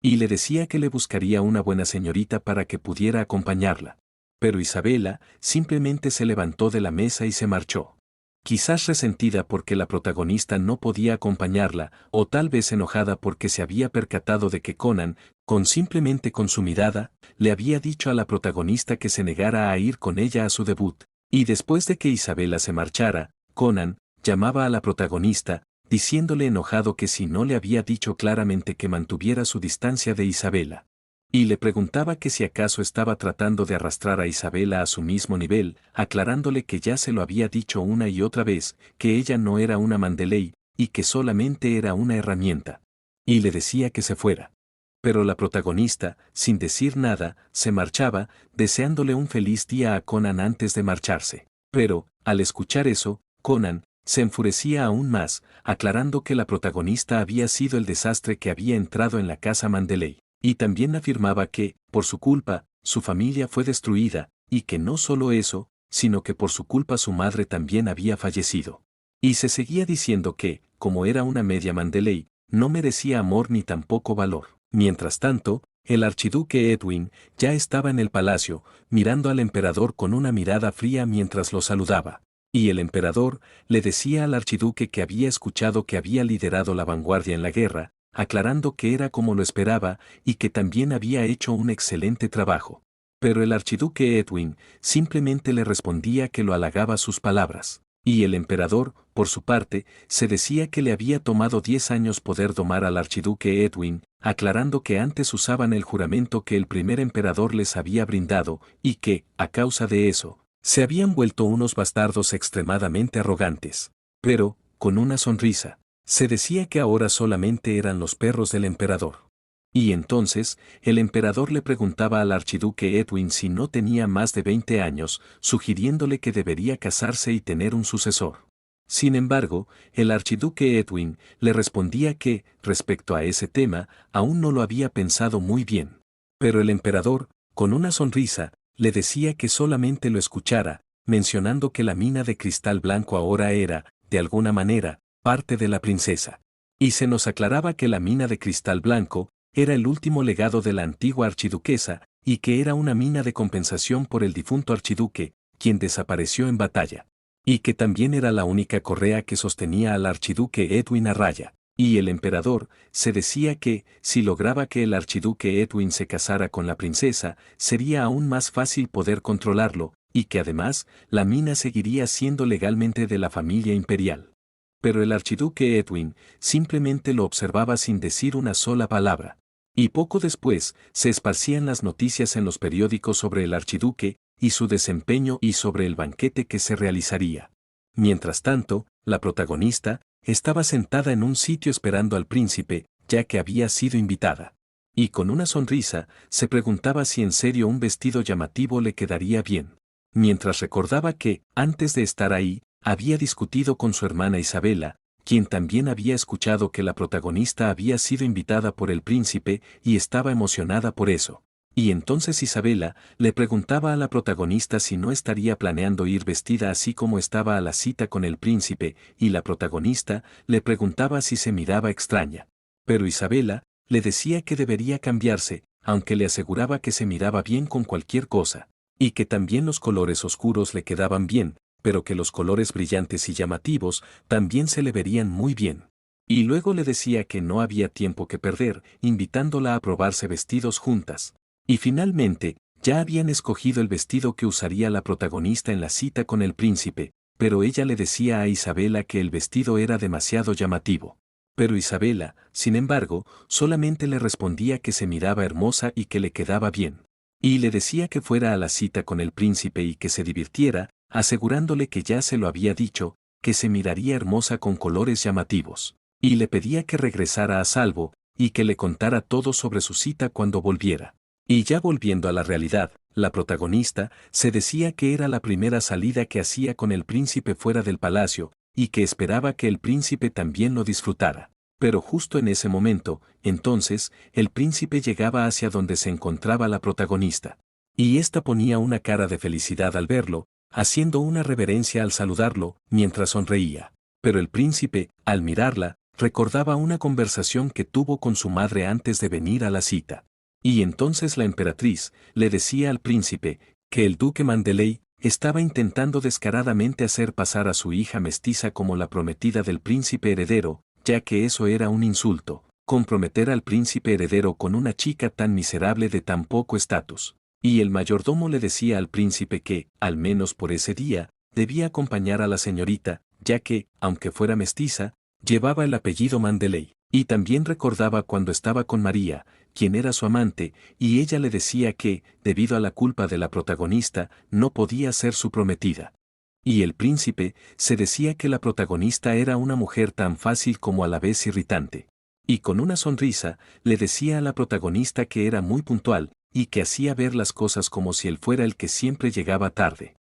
Y le decía que le buscaría una buena señorita para que pudiera acompañarla. Pero Isabela simplemente se levantó de la mesa y se marchó. Quizás resentida porque la protagonista no podía acompañarla, o tal vez enojada porque se había percatado de que Conan, simplemente con su mirada, le había dicho a la protagonista que se negara a ir con ella a su debut. Y después de que Isabela se marchara, Conan llamaba a la protagonista, diciéndole enojado que si no le había dicho claramente que mantuviera su distancia de Isabela. Y le preguntaba que si acaso estaba tratando de arrastrar a Isabela a su mismo nivel, aclarándole que ya se lo había dicho una y otra vez, que ella no era una Mandeley, y que solamente era una herramienta. Y le decía que se fuera. Pero la protagonista, sin decir nada, se marchaba, deseándole un feliz día a Conan antes de marcharse. Pero, al escuchar eso, Conan se enfurecía aún más, aclarando que la protagonista había sido el desastre que había entrado en la casa Mandeley. Y también afirmaba que, por su culpa, su familia fue destruida, y que no solo eso, sino que por su culpa su madre también había fallecido. Y se seguía diciendo que, como era una media Mandeley, no merecía amor ni tampoco valor. Mientras tanto, el archiduque Edwin ya estaba en el palacio, mirando al emperador con una mirada fría mientras lo saludaba. Y el emperador le decía al archiduque que había escuchado que había liderado la vanguardia en la guerra, aclarando que era como lo esperaba y que también había hecho un excelente trabajo. Pero el archiduque Edwin simplemente le respondía que lo halagaba sus palabras. Y el emperador, por su parte, se decía que le había tomado 10 años poder domar al archiduque Edwin, aclarando que antes usaban el juramento que el primer emperador les había brindado, y que, a causa de eso, se habían vuelto unos bastardos extremadamente arrogantes. Pero, con una sonrisa, se decía que ahora solamente eran los perros del emperador. Y entonces, el emperador le preguntaba al archiduque Edwin si no tenía más de 20 años, sugiriéndole que debería casarse y tener un sucesor. Sin embargo, el archiduque Edwin le respondía que, respecto a ese tema, aún no lo había pensado muy bien. Pero el emperador, con una sonrisa, le decía que solamente lo escuchara, mencionando que la mina de cristal blanco ahora era, de alguna manera, parte de la princesa. Y se nos aclaraba que la mina de cristal blanco era el último legado de la antigua archiduquesa, y que era una mina de compensación por el difunto archiduque, quien desapareció en batalla. Y que también era la única correa que sostenía al archiduque Edwin a raya. Y el emperador se decía que, si lograba que el archiduque Edwin se casara con la princesa, sería aún más fácil poder controlarlo, y que además, la mina seguiría siendo legalmente de la familia imperial. Pero el archiduque Edwin simplemente lo observaba sin decir una sola palabra. Y poco después, se esparcían las noticias en los periódicos sobre el archiduque, y su desempeño y sobre el banquete que se realizaría. Mientras tanto, la protagonista estaba sentada en un sitio esperando al príncipe, ya que había sido invitada. Y con una sonrisa, se preguntaba si en serio un vestido llamativo le quedaría bien. Mientras recordaba que, antes de estar ahí, había discutido con su hermana Isabela, quien también había escuchado que la protagonista había sido invitada por el príncipe y estaba emocionada por eso. Y entonces Isabela le preguntaba a la protagonista si no estaría planeando ir vestida así como estaba a la cita con el príncipe, y la protagonista le preguntaba si se miraba extraña. Pero Isabela le decía que debería cambiarse, aunque le aseguraba que se miraba bien con cualquier cosa, y que también los colores oscuros le quedaban bien, pero que los colores brillantes y llamativos también se le verían muy bien. Y luego le decía que no había tiempo que perder, invitándola a probarse vestidos juntas. Y finalmente, ya habían escogido el vestido que usaría la protagonista en la cita con el príncipe, pero ella le decía a Isabela que el vestido era demasiado llamativo. Pero Isabela, sin embargo, solamente le respondía que se miraba hermosa y que le quedaba bien. Y le decía que fuera a la cita con el príncipe y que se divirtiera, asegurándole que ya se lo había dicho, que se miraría hermosa con colores llamativos. Y le pedía que regresara a salvo, y que le contara todo sobre su cita cuando volviera. Y ya volviendo a la realidad, la protagonista se decía que era la primera salida que hacía con el príncipe fuera del palacio, y que esperaba que el príncipe también lo disfrutara. Pero justo en ese momento, entonces, el príncipe llegaba hacia donde se encontraba la protagonista. Y ésta ponía una cara de felicidad al verlo, haciendo una reverencia al saludarlo, mientras sonreía. Pero el príncipe, al mirarla, recordaba una conversación que tuvo con su madre antes de venir a la cita. Y entonces la emperatriz le decía al príncipe que el duque Mandeley estaba intentando descaradamente hacer pasar a su hija mestiza como la prometida del príncipe heredero, ya que eso era un insulto, comprometer al príncipe heredero con una chica tan miserable de tan poco estatus. Y el mayordomo le decía al príncipe que, al menos por ese día, debía acompañar a la señorita, ya que, aunque fuera mestiza, llevaba el apellido Mandeley. Y también recordaba cuando estaba con María, quien era su amante, y ella le decía que, debido a la culpa de la protagonista, no podía ser su prometida. Y el príncipe se decía que la protagonista era una mujer tan fácil como a la vez irritante. Y con una sonrisa, le decía a la protagonista que era muy puntual, y que hacía ver las cosas como si él fuera el que siempre llegaba tarde.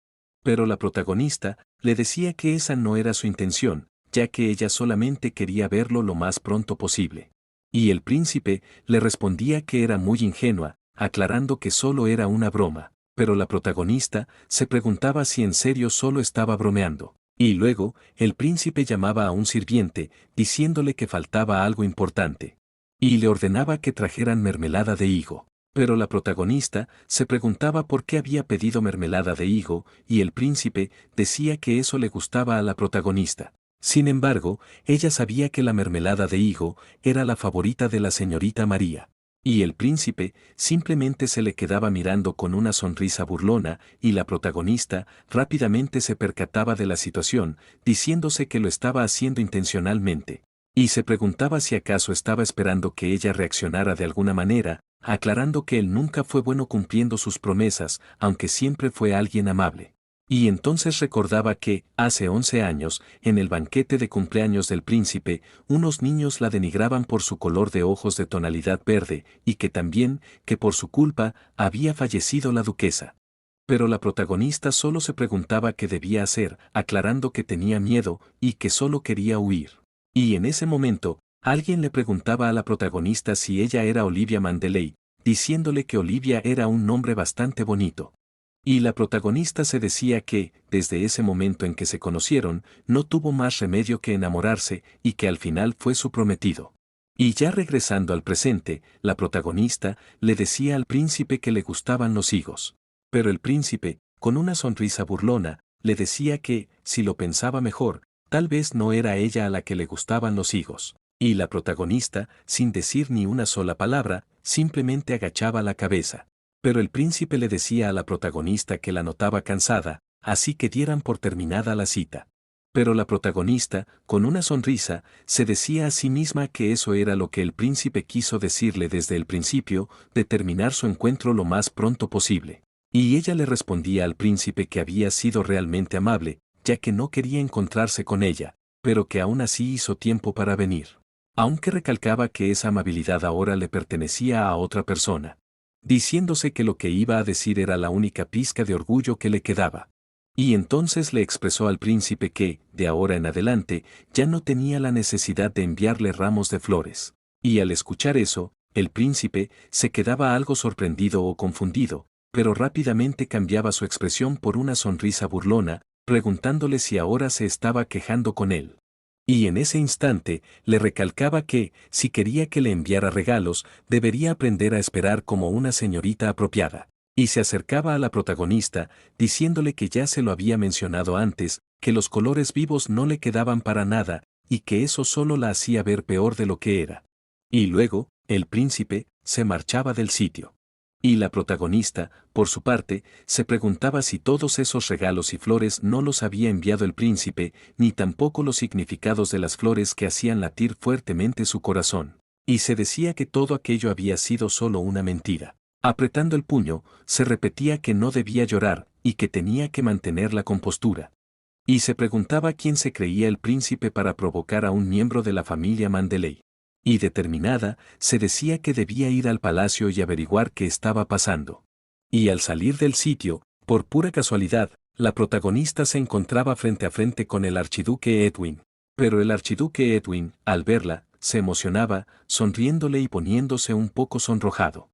Pero la protagonista le decía que esa no era su intención, ya que ella solamente quería verlo lo más pronto posible. Y el príncipe le respondía que era muy ingenua, aclarando que solo era una broma, pero la protagonista se preguntaba si en serio solo estaba bromeando. Y luego, el príncipe llamaba a un sirviente, diciéndole que faltaba algo importante. Y le ordenaba que trajeran mermelada de higo. Pero la protagonista se preguntaba por qué había pedido mermelada de higo, y el príncipe decía que eso le gustaba a la protagonista. Sin embargo, ella sabía que la mermelada de higo era la favorita de la señorita María. Y el príncipe simplemente se le quedaba mirando con una sonrisa burlona, y la protagonista rápidamente se percataba de la situación, diciéndose que lo estaba haciendo intencionalmente. Y se preguntaba si acaso estaba esperando que ella reaccionara de alguna manera, aclarando que él nunca fue bueno cumpliendo sus promesas, aunque siempre fue alguien amable. Y entonces recordaba que, hace 11 años, en el banquete de cumpleaños del príncipe, unos niños la denigraban por su color de ojos de tonalidad verde, y que también, que por su culpa, había fallecido la duquesa. Pero la protagonista solo se preguntaba qué debía hacer, aclarando que tenía miedo, y que solo quería huir. Y en ese momento, alguien le preguntaba a la protagonista si ella era Olivia Mandeley, diciéndole que Olivia era un nombre bastante bonito. Y la protagonista se decía que, desde ese momento en que se conocieron, no tuvo más remedio que enamorarse, y que al final fue su prometido. Y ya regresando al presente, la protagonista le decía al príncipe que le gustaban los higos. Pero el príncipe, con una sonrisa burlona, le decía que, si lo pensaba mejor, tal vez no era ella a la que le gustaban los higos. Y la protagonista, sin decir ni una sola palabra, simplemente agachaba la cabeza. Pero el príncipe le decía a la protagonista que la notaba cansada, así que dieran por terminada la cita. Pero la protagonista, con una sonrisa, se decía a sí misma que eso era lo que el príncipe quiso decirle desde el principio, de terminar su encuentro lo más pronto posible. Y ella le respondía al príncipe que había sido realmente amable, ya que no quería encontrarse con ella, pero que aún así hizo tiempo para venir. Aunque recalcaba que esa amabilidad ahora le pertenecía a otra persona, diciéndose que lo que iba a decir era la única pizca de orgullo que le quedaba. Y entonces le expresó al príncipe que, de ahora en adelante, ya no tenía la necesidad de enviarle ramos de flores. Y al escuchar eso, el príncipe se quedaba algo sorprendido o confundido, pero rápidamente cambiaba su expresión por una sonrisa burlona, preguntándole si ahora se estaba quejando con él. Y en ese instante, le recalcaba que, si quería que le enviara regalos, debería aprender a esperar como una señorita apropiada. Y se acercaba a la protagonista, diciéndole que ya se lo había mencionado antes, que los colores vivos no le quedaban para nada, y que eso solo la hacía ver peor de lo que era. Y luego, el príncipe, se marchaba del sitio. Y la protagonista, por su parte, se preguntaba si todos esos regalos y flores no los había enviado el príncipe, ni tampoco los significados de las flores que hacían latir fuertemente su corazón. Y se decía que todo aquello había sido solo una mentira. Apretando el puño, se repetía que no debía llorar, y que tenía que mantener la compostura. Y se preguntaba quién se creía el príncipe para provocar a un miembro de la familia Mandeley. Y determinada, se decía que debía ir al palacio y averiguar qué estaba pasando. Y al salir del sitio, por pura casualidad, la protagonista se encontraba frente a frente con el archiduque Edwin. Pero el archiduque Edwin, al verla, se emocionaba, sonriéndole y poniéndose un poco sonrojado.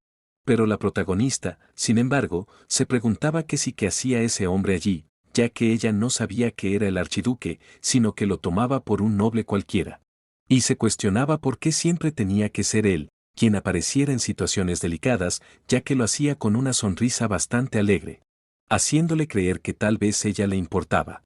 Pero la protagonista, sin embargo, se preguntaba qué sí que hacía ese hombre allí, ya que ella no sabía que era el archiduque, sino que lo tomaba por un noble cualquiera. Y se cuestionaba por qué siempre tenía que ser él, quien apareciera en situaciones delicadas, ya que lo hacía con una sonrisa bastante alegre. haciéndole creer que tal vez ella le importaba.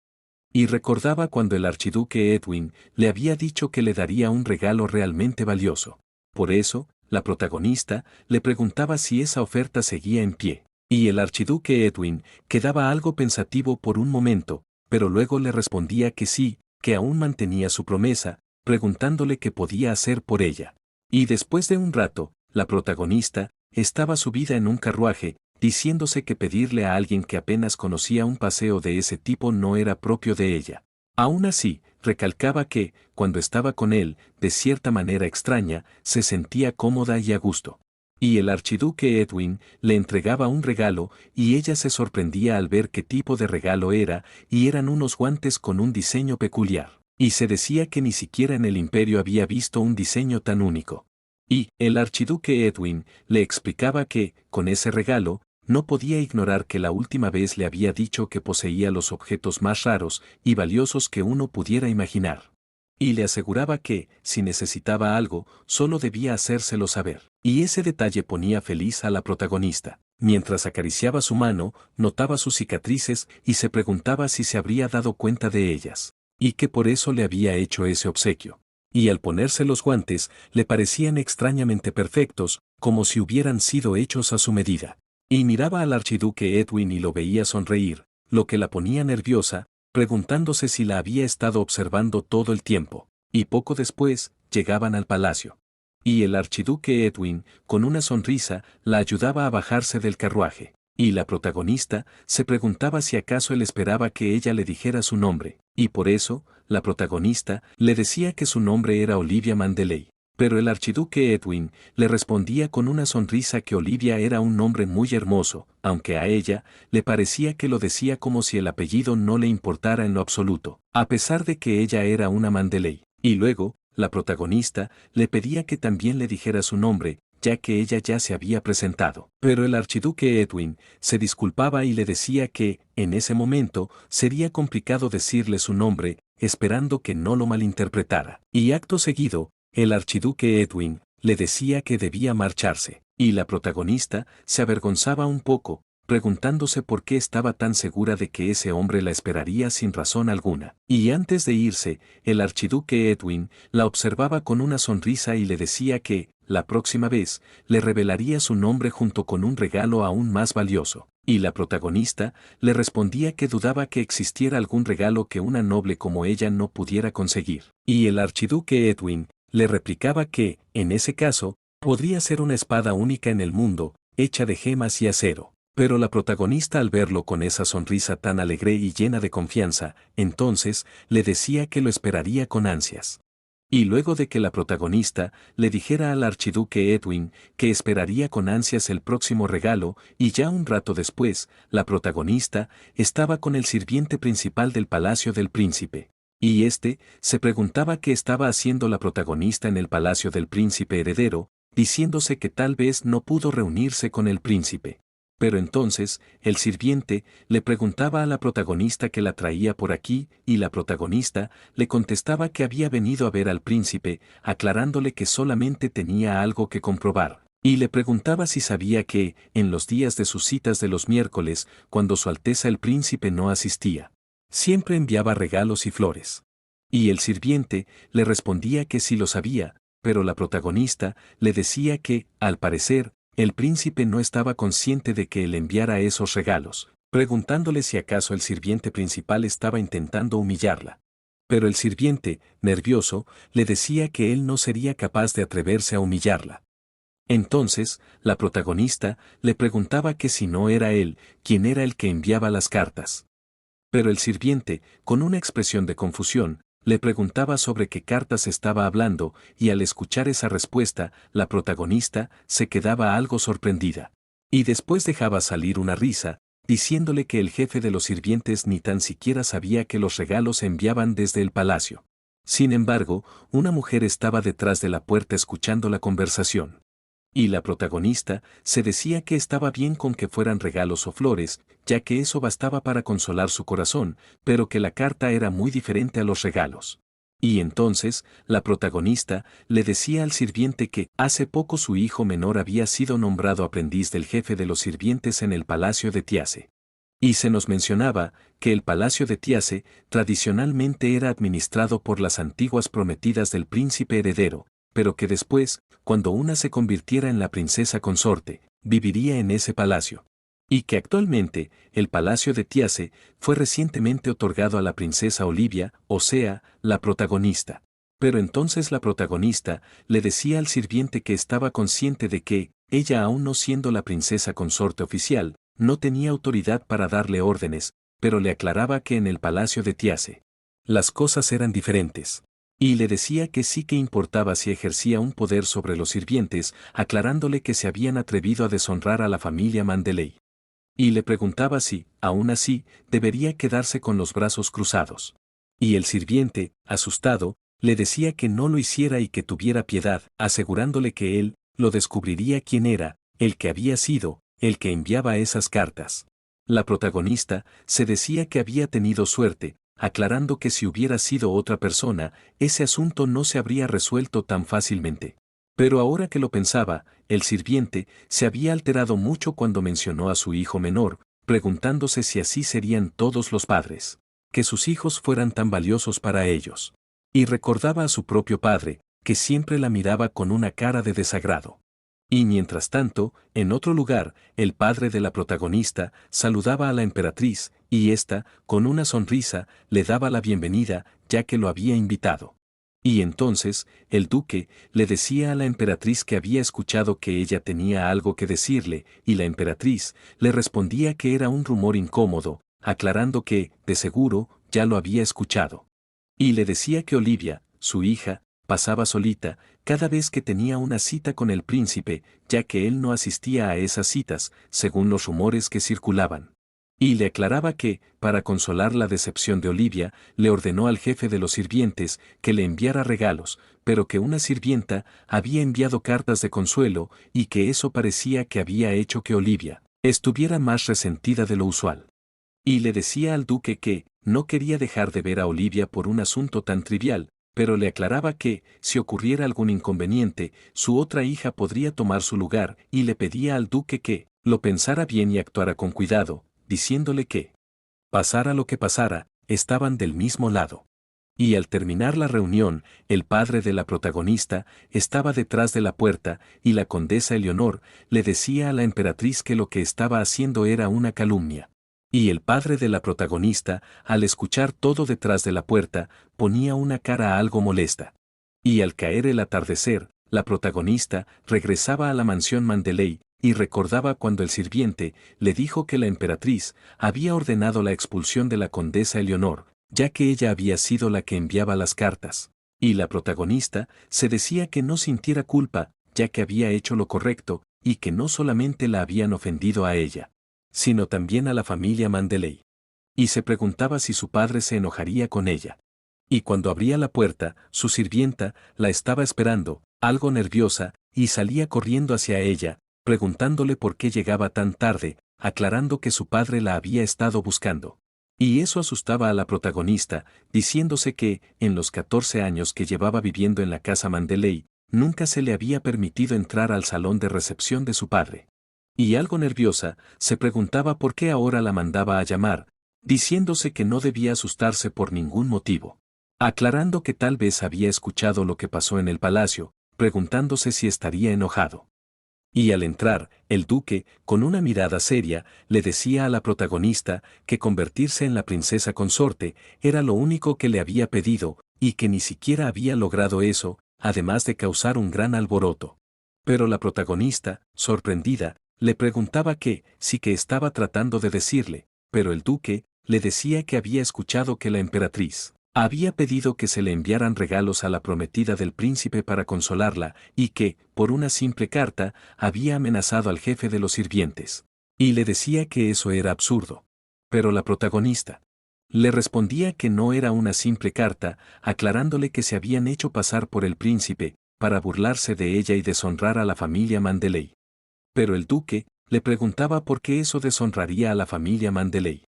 Y recordaba cuando el archiduque Edwin le había dicho que le daría un regalo realmente valioso. Por eso, la protagonista le preguntaba si esa oferta seguía en pie. Y el archiduque Edwin quedaba algo pensativo por un momento, pero luego le respondía que sí, que aún mantenía su promesa, preguntándole qué podía hacer por ella. Y después de un rato, la protagonista estaba subida en un carruaje, diciéndose que pedirle a alguien que apenas conocía un paseo de ese tipo no era propio de ella. Aún así, recalcaba que, cuando estaba con él, de cierta manera extraña, se sentía cómoda y a gusto. Y el archiduque Edwin le entregaba un regalo, y ella se sorprendía al ver qué tipo de regalo era, y eran unos guantes con un diseño peculiar. Y se decía que ni siquiera en el imperio había visto un diseño tan único. Y el archiduque Edwin le explicaba que, con ese regalo, no podía ignorar que la última vez le había dicho que poseía los objetos más raros y valiosos que uno pudiera imaginar. Y le aseguraba que, si necesitaba algo, solo debía hacérselo saber. Y ese detalle ponía feliz a la protagonista. Mientras acariciaba su mano, notaba sus cicatrices y se preguntaba si se habría dado cuenta de ellas. Y que por eso le había hecho ese obsequio. Y al ponerse los guantes, le parecían extrañamente perfectos, como si hubieran sido hechos a su medida. Y miraba al archiduque Edwin y lo veía sonreír, lo que la ponía nerviosa, preguntándose si la había estado observando todo el tiempo. Y poco después, llegaban al palacio. Y el archiduque Edwin, con una sonrisa, la ayudaba a bajarse del carruaje. Y la protagonista se preguntaba si acaso él esperaba que ella le dijera su nombre, y por eso, la protagonista le decía que su nombre era Olivia Mandeley. Pero el archiduque Edwin le respondía con una sonrisa que Olivia era un nombre muy hermoso, aunque a ella le parecía que lo decía como si el apellido no le importara en lo absoluto, a pesar de que ella era una Mandeley. Y luego, la protagonista le pedía que también le dijera su nombre, ya que ella ya se había presentado. Pero el archiduque Edwin se disculpaba y le decía que, en ese momento, sería complicado decirle su nombre, esperando que no lo malinterpretara. Y acto seguido, el archiduque Edwin le decía que debía marcharse, y la protagonista se avergonzaba un poco, preguntándose por qué estaba tan segura de que ese hombre la esperaría sin razón alguna. Y antes de irse, el archiduque Edwin la observaba con una sonrisa y le decía que, la próxima vez, le revelaría su nombre junto con un regalo aún más valioso. Y la protagonista le respondía que dudaba que existiera algún regalo que una noble como ella no pudiera conseguir. Y el archiduque Edwin le replicaba que, en ese caso, podría ser una espada única en el mundo, hecha de gemas y acero. Pero la protagonista al verlo con esa sonrisa tan alegre y llena de confianza, entonces le decía que lo esperaría con ansias. Y luego de que la protagonista le dijera al archiduque Edwin que esperaría con ansias el próximo regalo, y ya un rato después, la protagonista estaba con el sirviente principal del palacio del príncipe. Y éste se preguntaba qué estaba haciendo la protagonista en el palacio del príncipe heredero, diciéndose que tal vez no pudo reunirse con el príncipe. Pero entonces, el sirviente le preguntaba a la protagonista que la traía por aquí, y la protagonista le contestaba que había venido a ver al príncipe, aclarándole que solamente tenía algo que comprobar. Y le preguntaba si sabía que, en los días de sus citas de los miércoles, cuando Su Alteza el Príncipe no asistía, siempre enviaba regalos y flores. Y el sirviente le respondía que sí lo sabía, pero la protagonista le decía que, al parecer, el príncipe no estaba consciente de que él enviara esos regalos, preguntándole si acaso el sirviente principal estaba intentando humillarla. Pero el sirviente, nervioso, le decía que él no sería capaz de atreverse a humillarla. Entonces, la protagonista le preguntaba que si no era él, quién era el que enviaba las cartas. Pero el sirviente, con una expresión de confusión, le preguntaba sobre qué cartas estaba hablando, y al escuchar esa respuesta, la protagonista se quedaba algo sorprendida. Y después dejaba salir una risa, diciéndole que el jefe de los sirvientes ni tan siquiera sabía que los regalos se enviaban desde el palacio. Sin embargo, una mujer estaba detrás de la puerta escuchando la conversación. Y la protagonista se decía que estaba bien con que fueran regalos o flores, ya que eso bastaba para consolar su corazón, pero que la carta era muy diferente a los regalos. Y entonces, la protagonista le decía al sirviente que hace poco su hijo menor había sido nombrado aprendiz del jefe de los sirvientes en el palacio de Tiace. Y se nos mencionaba que el palacio de Tiace tradicionalmente era administrado por las antiguas prometidas del príncipe heredero, pero que después, cuando una se convirtiera en la princesa consorte, viviría en ese palacio. Y que actualmente, el palacio de Tiace fue recientemente otorgado a la princesa Olivia, o sea, la protagonista. Pero entonces la protagonista le decía al sirviente que estaba consciente de que, ella aún no siendo la princesa consorte oficial, no tenía autoridad para darle órdenes, pero le aclaraba que en el palacio de Tiace las cosas eran diferentes. Y le decía que sí que importaba si ejercía un poder sobre los sirvientes, aclarándole que se habían atrevido a deshonrar a la familia Mandeley. Y le preguntaba si, aún así, debería quedarse con los brazos cruzados. Y el sirviente, asustado, le decía que no lo hiciera y que tuviera piedad, asegurándole que él lo descubriría quién era, el que había sido, el que enviaba esas cartas. La protagonista se decía que había tenido suerte, aclarando que si hubiera sido otra persona, ese asunto no se habría resuelto tan fácilmente. Pero ahora que lo pensaba, el sirviente se había alterado mucho cuando mencionó a su hijo menor, preguntándose si así serían todos los padres, que sus hijos fueran tan valiosos para ellos. Y recordaba a su propio padre, que siempre la miraba con una cara de desagrado. Y mientras tanto, en otro lugar, el padre de la protagonista saludaba a la emperatriz, y ésta, con una sonrisa, le daba la bienvenida, ya que lo había invitado. Y entonces, el duque le decía a la emperatriz que había escuchado que ella tenía algo que decirle, y la emperatriz le respondía que era un rumor incómodo, aclarando que, de seguro, ya lo había escuchado. Y le decía que Olivia, su hija, pasaba solita, cada vez que tenía una cita con el príncipe, ya que él no asistía a esas citas, según los rumores que circulaban. Y le aclaraba que, para consolar la decepción de Olivia, le ordenó al jefe de los sirvientes que le enviara regalos, pero que una sirvienta había enviado cartas de consuelo y que eso parecía que había hecho que Olivia estuviera más resentida de lo usual. Y le decía al duque que no quería dejar de ver a Olivia por un asunto tan trivial, pero le aclaraba que, si ocurriera algún inconveniente, su otra hija podría tomar su lugar, y le pedía al duque que lo pensara bien y actuara con cuidado, diciéndole que, pasara lo que pasara, estaban del mismo lado. Y al terminar la reunión, el padre de la protagonista estaba detrás de la puerta, y la condesa Eleonor le decía a la emperatriz que lo que estaba haciendo era una calumnia. Y el padre de la protagonista, al escuchar todo detrás de la puerta, ponía una cara algo molesta. Y al caer el atardecer, la protagonista regresaba a la mansión Mandeley, y recordaba cuando el sirviente le dijo que la emperatriz había ordenado la expulsión de la condesa Eleonor, ya que ella había sido la que enviaba las cartas. Y la protagonista se decía que no sintiera culpa, ya que había hecho lo correcto, y que no solamente la habían ofendido a ella, sino también a la familia Mandeley. Y se preguntaba si su padre se enojaría con ella. Y cuando abría la puerta, su sirvienta la estaba esperando, algo nerviosa, y salía corriendo hacia ella, preguntándole por qué llegaba tan tarde, aclarando que su padre la había estado buscando. Y eso asustaba a la protagonista, diciéndose que, en los 14 años que llevaba viviendo en la casa Mandeley, nunca se le había permitido entrar al salón de recepción de su padre. Y algo nerviosa, se preguntaba por qué ahora la mandaba a llamar, diciéndose que no debía asustarse por ningún motivo. Aclarando que tal vez había escuchado lo que pasó en el palacio, preguntándose si estaría enojado. Y al entrar, el duque, con una mirada seria, le decía a la protagonista que convertirse en la princesa consorte era lo único que le había pedido, y que ni siquiera había logrado eso, además de causar un gran alboroto. Pero la protagonista, sorprendida, le preguntaba qué, sí que estaba tratando de decirle, pero el duque le decía que había escuchado que la emperatriz había pedido que se le enviaran regalos a la prometida del príncipe para consolarla, y que, por una simple carta, había amenazado al jefe de los sirvientes. Y le decía que eso era absurdo. Pero la protagonista le respondía que no era una simple carta, aclarándole que se habían hecho pasar por el príncipe, para burlarse de ella y deshonrar a la familia Mandeley. Pero el duque le preguntaba por qué eso deshonraría a la familia Mandeley.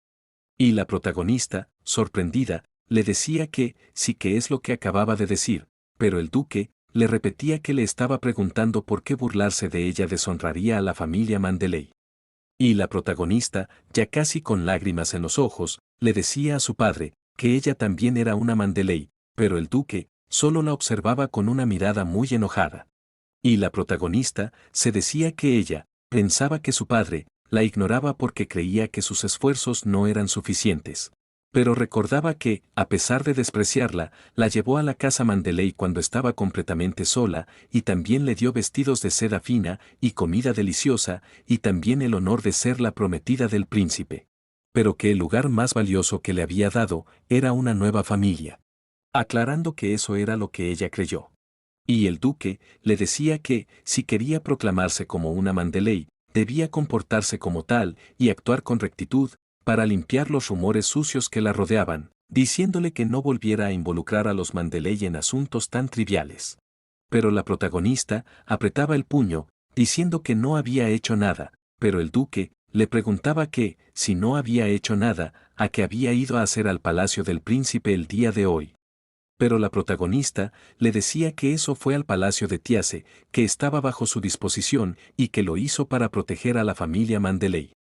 Y la protagonista, sorprendida, le decía que sí que es lo que acababa de decir, pero el duque le repetía que le estaba preguntando por qué burlarse de ella deshonraría a la familia Mandeley. Y la protagonista, ya casi con lágrimas en los ojos, le decía a su padre, que ella también era una Manderley, pero el duque, solo la observaba con una mirada muy enojada. Y la protagonista, se decía que ella, pensaba que su padre, la ignoraba porque creía que sus esfuerzos no eran suficientes. Pero recordaba que, a pesar de despreciarla, la llevó a la casa Manderley cuando estaba completamente sola, y también le dio vestidos de seda fina, y comida deliciosa, y también el honor de ser la prometida del príncipe. Pero que el lugar más valioso que le había dado, era una nueva familia. Aclarando que eso era lo que ella creyó. Y el duque, le decía que, si quería proclamarse como una Manderley, debía comportarse como tal, y actuar con rectitud, para limpiar los rumores sucios que la rodeaban, diciéndole que no volviera a involucrar a los Manderley en asuntos tan triviales. Pero la protagonista apretaba el puño, diciendo que no había hecho nada, pero el duque le preguntaba que, si no había hecho nada, a qué había ido a hacer al palacio del príncipe el día de hoy. Pero la protagonista le decía que eso fue al palacio de Tiace, que estaba bajo su disposición y que lo hizo para proteger a la familia Manderley.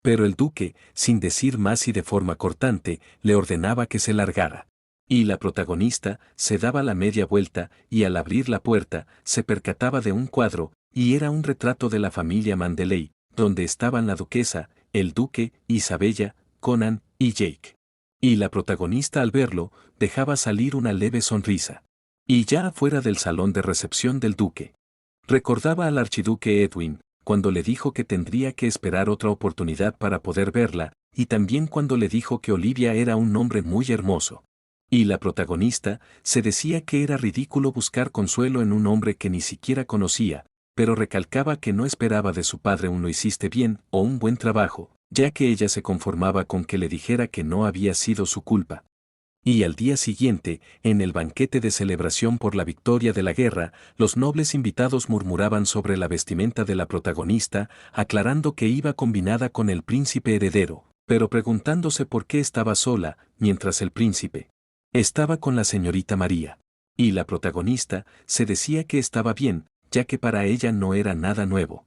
Pero el duque, sin decir más y de forma cortante, le ordenaba que se largara. Y la protagonista se daba la media vuelta y al abrir la puerta se percataba de un cuadro, y era un retrato de la familia Manderley, donde estaban la duquesa, el duque, Isabella, Conan y Jake. Y la protagonista al verlo, dejaba salir una leve sonrisa. Y ya afuera del salón de recepción del duque. Recordaba al archiduque Edwin, cuando le dijo que tendría que esperar otra oportunidad para poder verla, y también cuando le dijo que Olivia era un nombre muy hermoso. Y la protagonista se decía que era ridículo buscar consuelo en un hombre que ni siquiera conocía, pero recalcaba que no esperaba de su padre un lo hiciste bien o un buen trabajo, ya que ella se conformaba con que le dijera que no había sido su culpa. Y al día siguiente, en el banquete de celebración por la victoria de la guerra, los nobles invitados murmuraban sobre la vestimenta de la protagonista, aclarando que iba combinada con el príncipe heredero, pero preguntándose por qué estaba sola, mientras el príncipe estaba con la señorita María. Y la protagonista se decía que estaba bien, ya que para ella no era nada nuevo.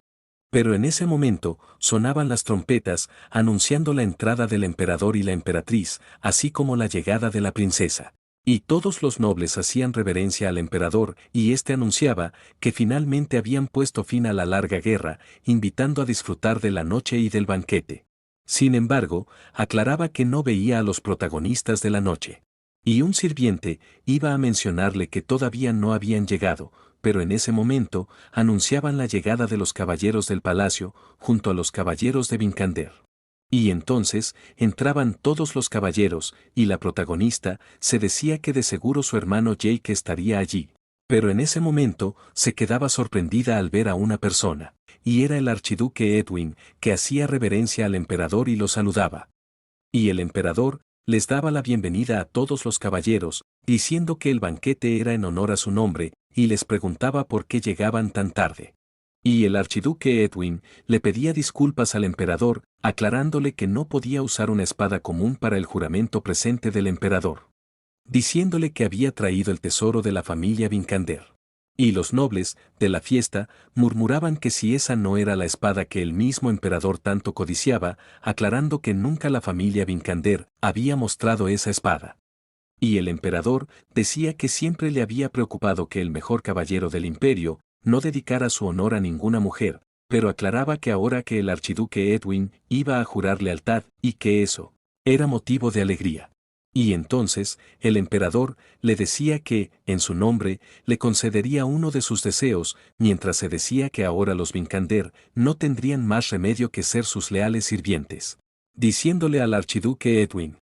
Pero en ese momento, sonaban las trompetas, anunciando la entrada del emperador y la emperatriz, así como la llegada de la princesa. Y todos los nobles hacían reverencia al emperador, y éste anunciaba que finalmente habían puesto fin a la larga guerra, invitando a disfrutar de la noche y del banquete. Sin embargo, aclaraba que no veía a los protagonistas de la noche. Y un sirviente iba a mencionarle que todavía no habían llegado, pero en ese momento anunciaban la llegada de los caballeros del palacio junto a los caballeros de Vincander. Y entonces entraban todos los caballeros, y la protagonista se decía que de seguro su hermano Jake estaría allí. Pero en ese momento se quedaba sorprendida al ver a una persona, y era el archiduque Edwin, que hacía reverencia al emperador y lo saludaba. Y el emperador les daba la bienvenida a todos los caballeros, diciendo que el banquete era en honor a su nombre, y les preguntaba por qué llegaban tan tarde. Y el archiduque Edwin le pedía disculpas al emperador, aclarándole que no podía usar una espada común para el juramento presente del emperador, diciéndole que había traído el tesoro de la familia Vincander. Y los nobles, de la fiesta, murmuraban que si esa no era la espada que el mismo emperador tanto codiciaba, aclarando que nunca la familia Vincander había mostrado esa espada. Y el emperador decía que siempre le había preocupado que el mejor caballero del imperio no dedicara su honor a ninguna mujer, pero aclaraba que ahora que el archiduque Edwin iba a jurar lealtad y que eso era motivo de alegría. Y entonces, el emperador le decía que, en su nombre, le concedería uno de sus deseos, mientras se decía que ahora los Vincander no tendrían más remedio que ser sus leales sirvientes. Diciéndole al archiduque Edwin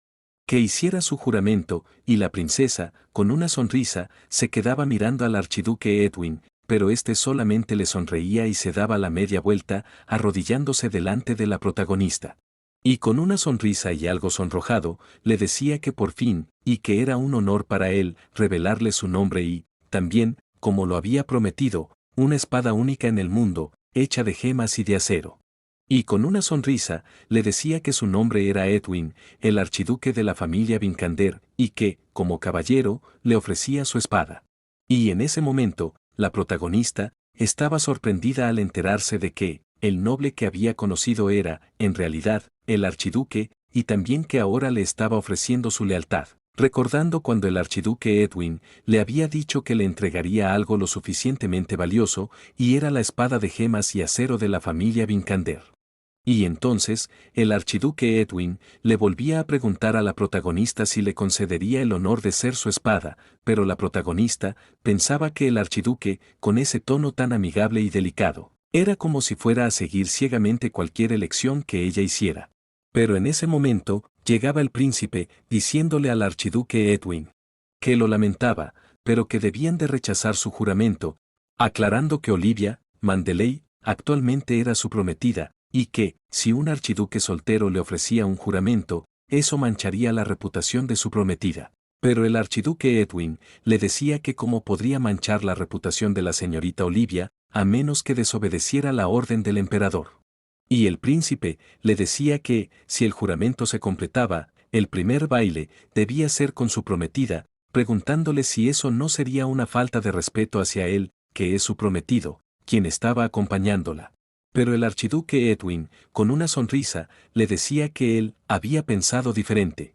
que hiciera su juramento, y la princesa, con una sonrisa, se quedaba mirando al archiduque Edwin, pero éste solamente le sonreía y se daba la media vuelta, arrodillándose delante de la protagonista. Y con una sonrisa y algo sonrojado, le decía que por fin, y que era un honor para él, revelarle su nombre y, también, como lo había prometido, una espada única en el mundo, hecha de gemas y de acero. Y con una sonrisa, le decía que su nombre era Edwin, el archiduque de la familia Vincander, y que, como caballero, le ofrecía su espada. Y en ese momento, la protagonista, estaba sorprendida al enterarse de que, el noble que había conocido era, en realidad, el archiduque, y también que ahora le estaba ofreciendo su lealtad, recordando cuando el archiduque Edwin le había dicho que le entregaría algo lo suficientemente valioso, y era la espada de gemas y acero de la familia Vincander. Y entonces, el archiduque Edwin le volvía a preguntar a la protagonista si le concedería el honor de ser su espada, pero la protagonista pensaba que el archiduque, con ese tono tan amigable y delicado, era como si fuera a seguir ciegamente cualquier elección que ella hiciera. Pero en ese momento, llegaba el príncipe, diciéndole al archiduque Edwin que lo lamentaba, pero que debían de rechazar su juramento, aclarando que Olivia, Mandeley, actualmente era su prometida, y que, si un archiduque soltero le ofrecía un juramento, eso mancharía la reputación de su prometida. Pero el archiduque Edwin le decía que cómo podría manchar la reputación de la señorita Olivia, a menos que desobedeciera la orden del emperador. Y el príncipe le decía que, si el juramento se completaba, el primer baile debía ser con su prometida, preguntándole si eso no sería una falta de respeto hacia él, que es su prometido, quien estaba acompañándola. Pero el archiduque Edwin, con una sonrisa, le decía que él había pensado diferente,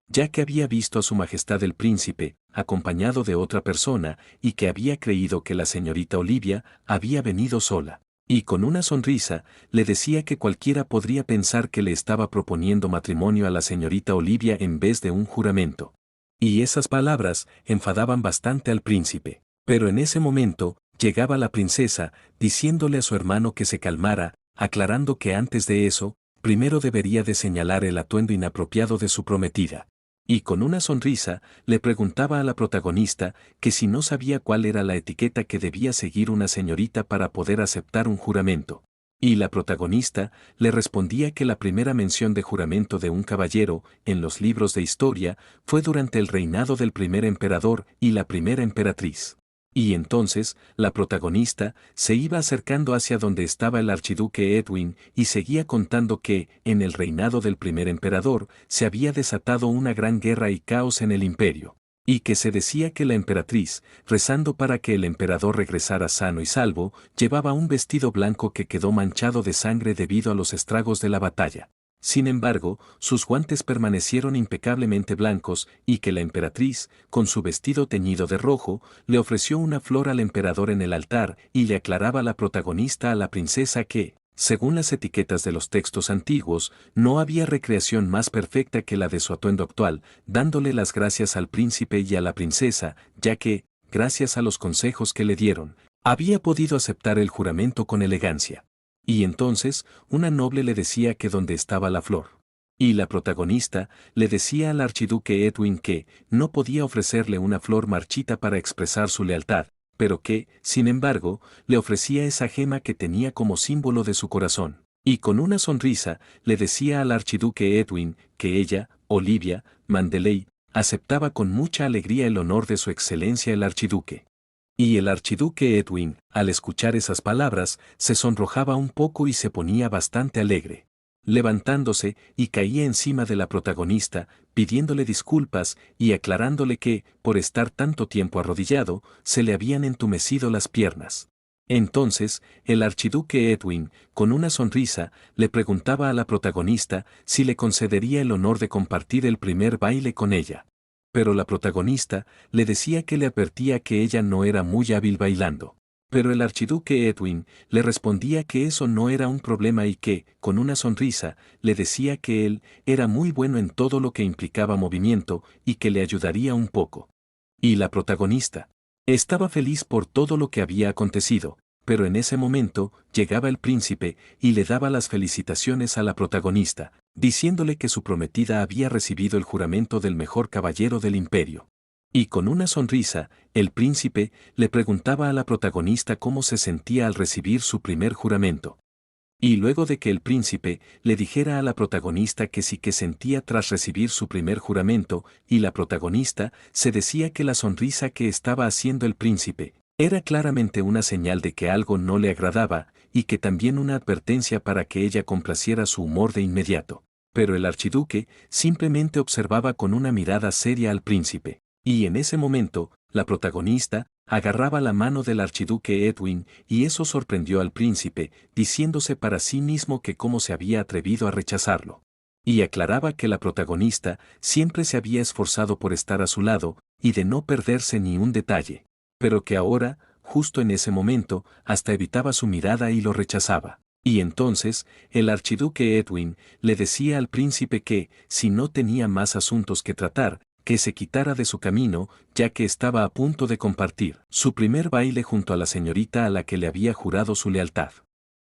ya que había visto a su majestad el príncipe, acompañado de otra persona, y que había creído que la señorita Olivia había venido sola. Y con una sonrisa, le decía que cualquiera podría pensar que le estaba proponiendo matrimonio a la señorita Olivia en vez de un juramento. Y esas palabras enfadaban bastante al príncipe. Pero en ese momento, llegaba la princesa, diciéndole a su hermano que se calmara, aclarando que antes de eso, primero debería de señalar el atuendo inapropiado de su prometida. Y con una sonrisa, le preguntaba a la protagonista que si no sabía cuál era la etiqueta que debía seguir una señorita para poder aceptar un juramento. Y la protagonista le respondía que la primera mención de juramento de un caballero, en los libros de historia, fue durante el reinado del primer emperador y la primera emperatriz. Y entonces, la protagonista se iba acercando hacia donde estaba el archiduque Edwin y seguía contando que, en el reinado del primer emperador, se había desatado una gran guerra y caos en el imperio, y que se decía que la emperatriz, rezando para que el emperador regresara sano y salvo, llevaba un vestido blanco que quedó manchado de sangre debido a los estragos de la batalla. Sin embargo, sus guantes permanecieron impecablemente blancos y que la emperatriz, con su vestido teñido de rojo, le ofreció una flor al emperador en el altar y le aclaraba la protagonista a la princesa que, según las etiquetas de los textos antiguos, no había recreación más perfecta que la de su atuendo actual, dándole las gracias al príncipe y a la princesa, ya que, gracias a los consejos que le dieron, había podido aceptar el juramento con elegancia. Y entonces, una noble le decía que dónde estaba la flor. Y la protagonista le decía al archiduque Edwin que no podía ofrecerle una flor marchita para expresar su lealtad, pero que, sin embargo, le ofrecía esa gema que tenía como símbolo de su corazón. Y con una sonrisa, le decía al archiduque Edwin que ella, Olivia, Mandeley, aceptaba con mucha alegría el honor de su excelencia el archiduque. Y el archiduque Edwin, al escuchar esas palabras, se sonrojaba un poco y se ponía bastante alegre. Levantándose, y caía encima de la protagonista, pidiéndole disculpas y aclarándole que, por estar tanto tiempo arrodillado, se le habían entumecido las piernas. Entonces, el archiduque Edwin, con una sonrisa, le preguntaba a la protagonista si le concedería el honor de compartir el primer baile con ella. Pero la protagonista le decía que le advertía que ella no era muy hábil bailando. Pero el archiduque Edwin le respondía que eso no era un problema y que, con una sonrisa, le decía que él era muy bueno en todo lo que implicaba movimiento y que le ayudaría un poco. Y la protagonista estaba feliz por todo lo que había acontecido, pero en ese momento llegaba el príncipe y le daba las felicitaciones a la protagonista, diciéndole que su prometida había recibido el juramento del mejor caballero del imperio. Y con una sonrisa, el príncipe le preguntaba a la protagonista cómo se sentía al recibir su primer juramento. Y luego de que el príncipe le dijera a la protagonista que sí que sentía tras recibir su primer juramento, y la protagonista se decía que la sonrisa que estaba haciendo el príncipe era claramente una señal de que algo no le agradaba, y que también una advertencia para que ella complaciera su humor de inmediato. Pero el archiduque simplemente observaba con una mirada seria al príncipe. Y en ese momento, la protagonista, agarraba la mano del archiduque Edwin y eso sorprendió al príncipe, diciéndose para sí mismo que cómo se había atrevido a rechazarlo. Y aclaraba que la protagonista siempre se había esforzado por estar a su lado y de no perderse ni un detalle, pero que ahora, justo en ese momento, hasta evitaba su mirada y lo rechazaba. Y entonces, el archiduque Edwin le decía al príncipe que, si no tenía más asuntos que tratar, que se quitara de su camino, ya que estaba a punto de compartir su primer baile junto a la señorita a la que le había jurado su lealtad.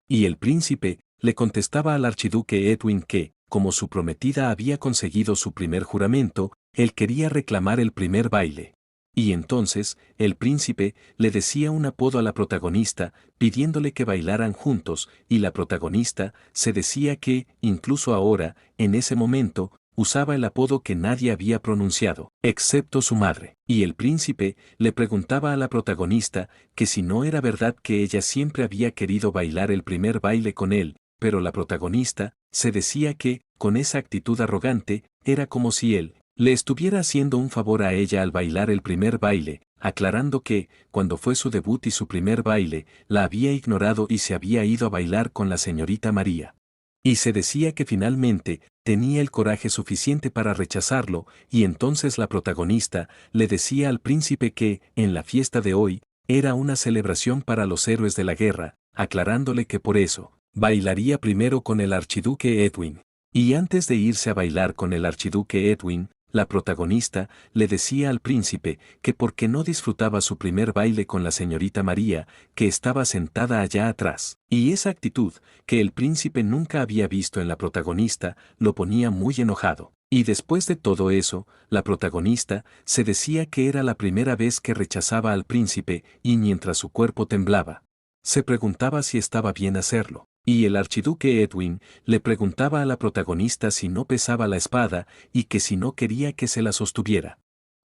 Y el príncipe le contestaba al archiduque Edwin que, como su prometida había conseguido su primer juramento, él quería reclamar el primer baile. Y entonces, el príncipe le decía un apodo a la protagonista, pidiéndole que bailaran juntos, y la protagonista se decía que, incluso ahora, en ese momento, usaba el apodo que nadie había pronunciado, excepto su madre. Y el príncipe le preguntaba a la protagonista que si no era verdad que ella siempre había querido bailar el primer baile con él, pero la protagonista se decía que, con esa actitud arrogante, era como si él le estuviera haciendo un favor a ella al bailar el primer baile, aclarando que, cuando fue su debut y su primer baile, la había ignorado y se había ido a bailar con la señorita María. Y se decía que finalmente tenía el coraje suficiente para rechazarlo, y entonces la protagonista le decía al príncipe que, en la fiesta de hoy, era una celebración para los héroes de la guerra, aclarándole que por eso, bailaría primero con el archiduque Edwin. Y antes de irse a bailar con el archiduque Edwin, la protagonista le decía al príncipe que porque no disfrutaba su primer baile con la señorita María, que estaba sentada allá atrás. Y esa actitud, que el príncipe nunca había visto en la protagonista, lo ponía muy enojado. Y después de todo eso, la protagonista se decía que era la primera vez que rechazaba al príncipe y mientras su cuerpo temblaba, se preguntaba si estaba bien hacerlo. Y el archiduque Edwin le preguntaba a la protagonista si no pesaba la espada y que si no quería que se la sostuviera.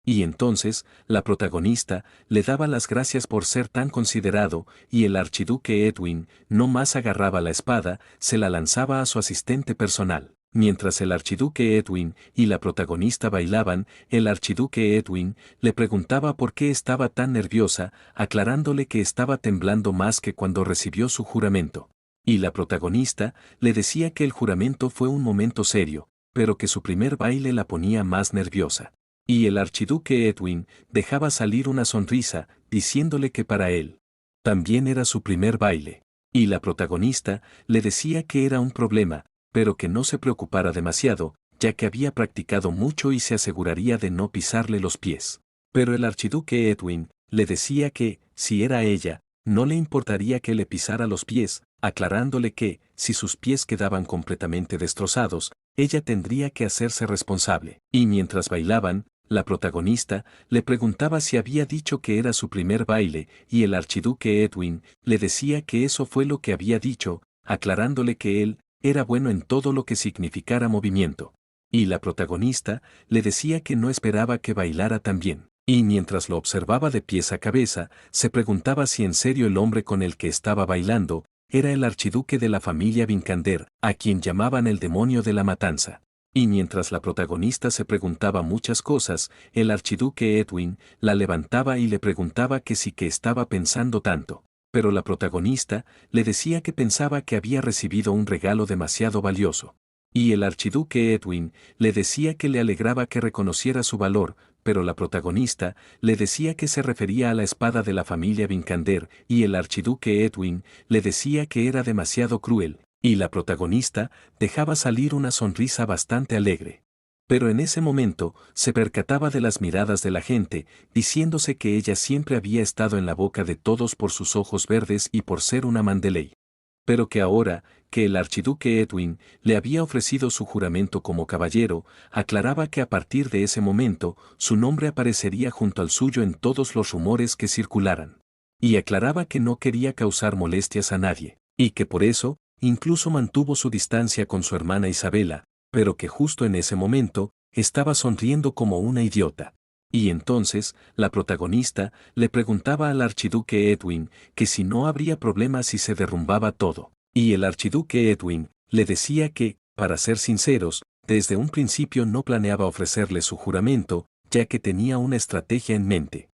Y entonces, la protagonista le daba las gracias por ser tan considerado y el archiduque Edwin no más agarraba la espada, se la lanzaba a su asistente personal. Mientras el archiduque Edwin y la protagonista bailaban, el archiduque Edwin le preguntaba por qué estaba tan nerviosa, aclarándole que estaba temblando más que cuando recibió su juramento. Y la protagonista le decía que el juramento fue un momento serio, pero que su primer baile la ponía más nerviosa. Y el archiduque Edwin dejaba salir una sonrisa, diciéndole que para él también era su primer baile. Y la protagonista le decía que era un problema, pero que no se preocupara demasiado, ya que había practicado mucho y se aseguraría de no pisarle los pies. Pero el archiduque Edwin le decía que, si era ella, no le importaría que le pisara los pies, aclarándole que, si sus pies quedaban completamente destrozados, ella tendría que hacerse responsable. Y mientras bailaban, la protagonista le preguntaba si había dicho que era su primer baile, y el archiduque Edwin le decía que eso fue lo que había dicho, aclarándole que él era bueno en todo lo que significara movimiento. Y la protagonista le decía que no esperaba que bailara tan bien. Y mientras lo observaba de pies a cabeza, se preguntaba si en serio el hombre con el que estaba bailando era el archiduque de la familia Vincander, a quien llamaban el demonio de la matanza. Y mientras la protagonista se preguntaba muchas cosas, el archiduque Edwin la levantaba y le preguntaba que sí que estaba pensando tanto. Pero la protagonista le decía que pensaba que había recibido un regalo demasiado valioso. Y el archiduque Edwin le decía que le alegraba que reconociera su valor, pero la protagonista le decía que se refería a la espada de la familia Vincander, y el archiduque Edwin le decía que era demasiado cruel, y la protagonista dejaba salir una sonrisa bastante alegre. Pero en ese momento se percataba de las miradas de la gente, diciéndose que ella siempre había estado en la boca de todos por sus ojos verdes y por ser una Mandeley. Pero que ahora, que el archiduque Edwin le había ofrecido su juramento como caballero, aclaraba que a partir de ese momento, su nombre aparecería junto al suyo en todos los rumores que circularan. Y aclaraba que no quería causar molestias a nadie, y que por eso, incluso mantuvo su distancia con su hermana Isabela, pero que justo en ese momento, estaba sonriendo como una idiota. Y entonces, la protagonista le preguntaba al archiduque Edwin que si no habría problema si se derrumbaba todo. Y el archiduque Edwin le decía que, para ser sinceros, desde un principio no planeaba ofrecerle su juramento, ya que tenía una estrategia en mente.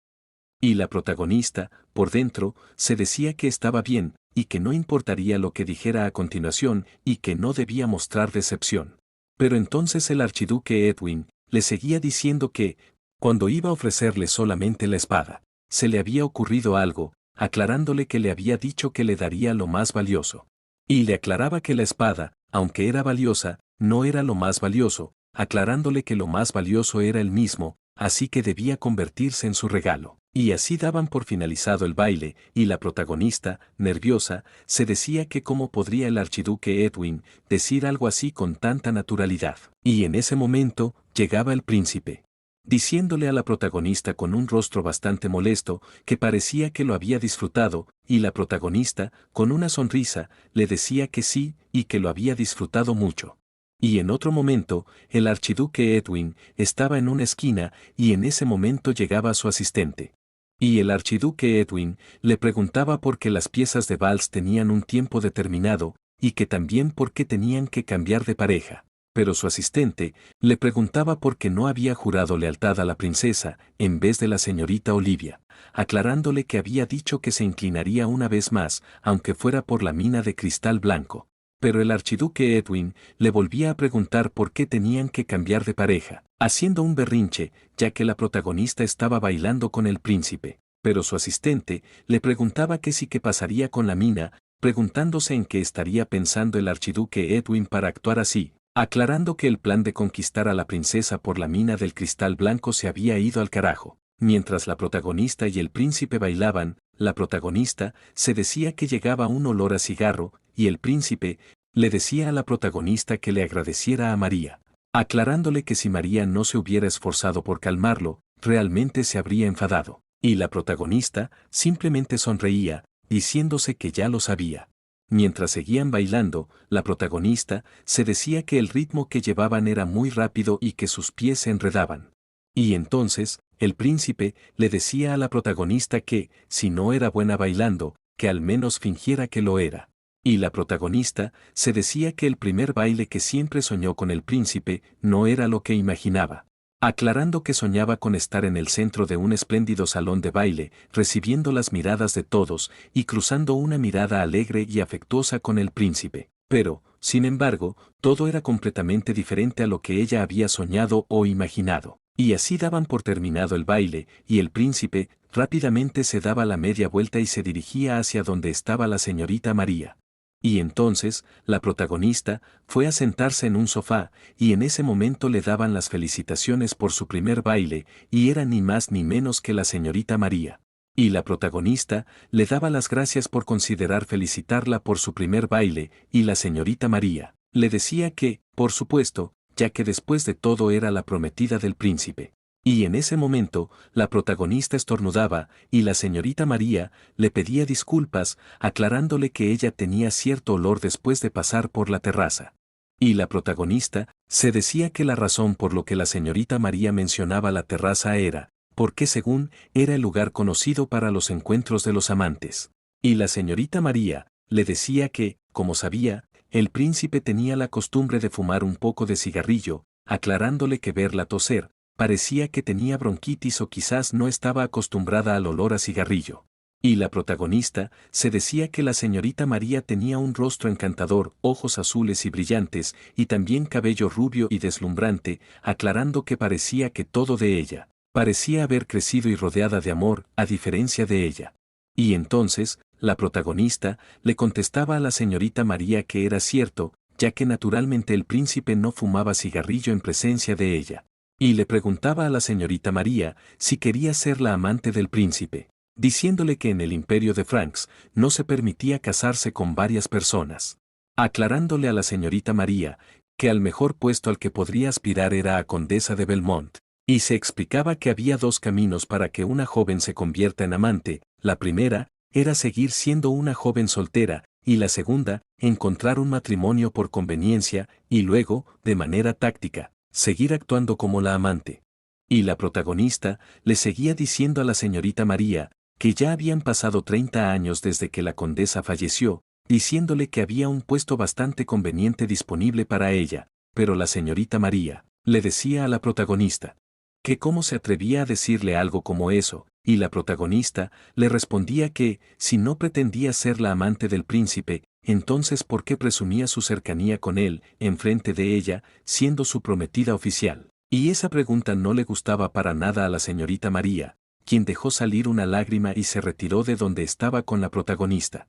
Y la protagonista, por dentro, se decía que estaba bien, y que no importaría lo que dijera a continuación, y que no debía mostrar decepción. Pero entonces el archiduque Edwin le seguía diciendo que, cuando iba a ofrecerle solamente la espada, se le había ocurrido algo, aclarándole que le había dicho que le daría lo más valioso. Y le aclaraba que la espada, aunque era valiosa, no era lo más valioso, aclarándole que lo más valioso era él mismo, así que debía convertirse en su regalo. Y así daban por finalizado el baile, y la protagonista, nerviosa, se decía que cómo podría el archiduque Edwin decir algo así con tanta naturalidad. Y en ese momento, llegaba el príncipe, diciéndole a la protagonista con un rostro bastante molesto, que parecía que lo había disfrutado, y la protagonista, con una sonrisa, le decía que sí, y que lo había disfrutado mucho. Y en otro momento, el archiduque Edwin estaba en una esquina, y en ese momento llegaba su asistente. Y el archiduque Edwin le preguntaba por qué las piezas de vals tenían un tiempo determinado, y que también por qué tenían que cambiar de pareja. Pero su asistente le preguntaba por qué no había jurado lealtad a la princesa, en vez de la señorita Olivia, aclarándole que había dicho que se inclinaría una vez más, aunque fuera por la mina de cristal blanco. Pero el archiduque Edwin le volvía a preguntar por qué tenían que cambiar de pareja, haciendo un berrinche, ya que la protagonista estaba bailando con el príncipe. Pero su asistente le preguntaba que sí, qué pasaría con la mina, preguntándose en qué estaría pensando el archiduque Edwin para actuar así, aclarando que el plan de conquistar a la princesa por la mina del cristal blanco se había ido al carajo. Mientras la protagonista y el príncipe bailaban, la protagonista se decía que llegaba un olor a cigarro, y el príncipe le decía a la protagonista que le agradeciera a María, aclarándole que si María no se hubiera esforzado por calmarlo, realmente se habría enfadado. Y la protagonista simplemente sonreía, diciéndose que ya lo sabía. Mientras seguían bailando, la protagonista se decía que el ritmo que llevaban era muy rápido y que sus pies se enredaban. Y entonces, el príncipe le decía a la protagonista que, si no era buena bailando, que al menos fingiera que lo era. Y la protagonista se decía que el primer baile que siempre soñó con el príncipe no era lo que imaginaba, aclarando que soñaba con estar en el centro de un espléndido salón de baile, recibiendo las miradas de todos y cruzando una mirada alegre y afectuosa con el príncipe. Pero, sin embargo, todo era completamente diferente a lo que ella había soñado o imaginado. Y así daban por terminado el baile, y el príncipe rápidamente se daba la media vuelta y se dirigía hacia donde estaba la señorita María. Y entonces, la protagonista fue a sentarse en un sofá, y en ese momento le daban las felicitaciones por su primer baile, y era ni más ni menos que la señorita María. Y la protagonista le daba las gracias por considerar felicitarla por su primer baile, y la señorita María le decía que, por supuesto, ya que después de todo era la prometida del príncipe. Y en ese momento, la protagonista estornudaba, y la señorita María le pedía disculpas, aclarándole que ella tenía cierto olor después de pasar por la terraza. Y la protagonista se decía que la razón por lo que la señorita María mencionaba la terraza era, porque según era el lugar conocido para los encuentros de los amantes. Y la señorita María le decía que, como sabía, el príncipe tenía la costumbre de fumar un poco de cigarrillo, aclarándole que verla toser parecía que tenía bronquitis o quizás no estaba acostumbrada al olor a cigarrillo. Y la protagonista se decía que la señorita María tenía un rostro encantador, ojos azules y brillantes, y también cabello rubio y deslumbrante, aclarando que parecía que todo de ella parecía haber crecido y rodeada de amor, a diferencia de ella. Y entonces, la protagonista le contestaba a la señorita María que era cierto, ya que naturalmente el príncipe no fumaba cigarrillo en presencia de ella. Y le preguntaba a la señorita María si quería ser la amante del príncipe, diciéndole que en el imperio de Franks no se permitía casarse con varias personas, aclarándole a la señorita María que al mejor puesto al que podría aspirar era a condesa de Belmont, y se explicaba que había dos caminos para que una joven se convierta en amante. La primera era seguir siendo una joven soltera, y la segunda, encontrar un matrimonio por conveniencia, y luego, de manera táctica, seguir actuando como la amante. Y la protagonista le seguía diciendo a la señorita María que ya habían pasado 30 años desde que la condesa falleció, diciéndole que había un puesto bastante conveniente disponible para ella, pero la señorita María le decía a la protagonista que cómo se atrevía a decirle algo como eso, y la protagonista le respondía que, si no pretendía ser la amante del príncipe, entonces ¿por qué presumía su cercanía con él, enfrente de ella, siendo su prometida oficial? Y esa pregunta no le gustaba para nada a la señorita María, quien dejó salir una lágrima y se retiró de donde estaba con la protagonista.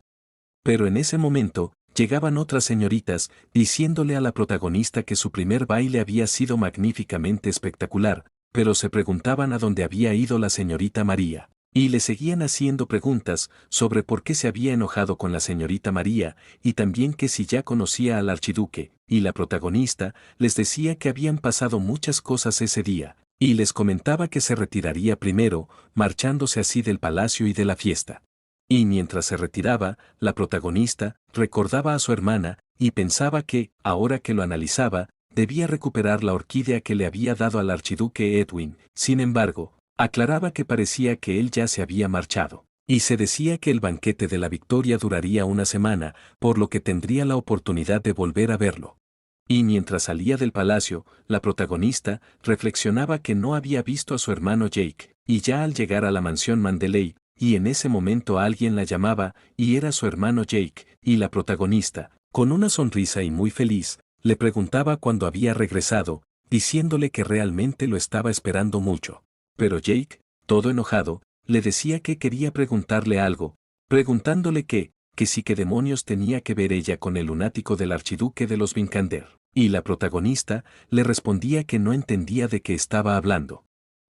Pero en ese momento, llegaban otras señoritas, diciéndole a la protagonista que su primer baile había sido magníficamente espectacular, pero se preguntaban a dónde había ido la señorita María. Y le seguían haciendo preguntas sobre por qué se había enojado con la señorita María, y también que si ya conocía al archiduque, y la protagonista les decía que habían pasado muchas cosas ese día, y les comentaba que se retiraría primero, marchándose así del palacio y de la fiesta. Y mientras se retiraba, la protagonista recordaba a su hermana, y pensaba que, ahora que lo analizaba, debía recuperar la orquídea que le había dado al archiduque Edwin. Sin embargo, aclaraba que parecía que él ya se había marchado. Y se decía que el banquete de la victoria duraría una semana, por lo que tendría la oportunidad de volver a verlo. Y mientras salía del palacio, la protagonista reflexionaba que no había visto a su hermano Jake, y ya al llegar a la mansión Manderley, y en ese momento alguien la llamaba, y era su hermano Jake, y la protagonista, con una sonrisa y muy feliz, le preguntaba cuándo había regresado, diciéndole que realmente lo estaba esperando mucho. Pero Jake, todo enojado, le decía que quería preguntarle algo, preguntándole que sí que demonios tenía que ver ella con el lunático del archiduque de los Vincander. Y la protagonista le respondía que no entendía de qué estaba hablando.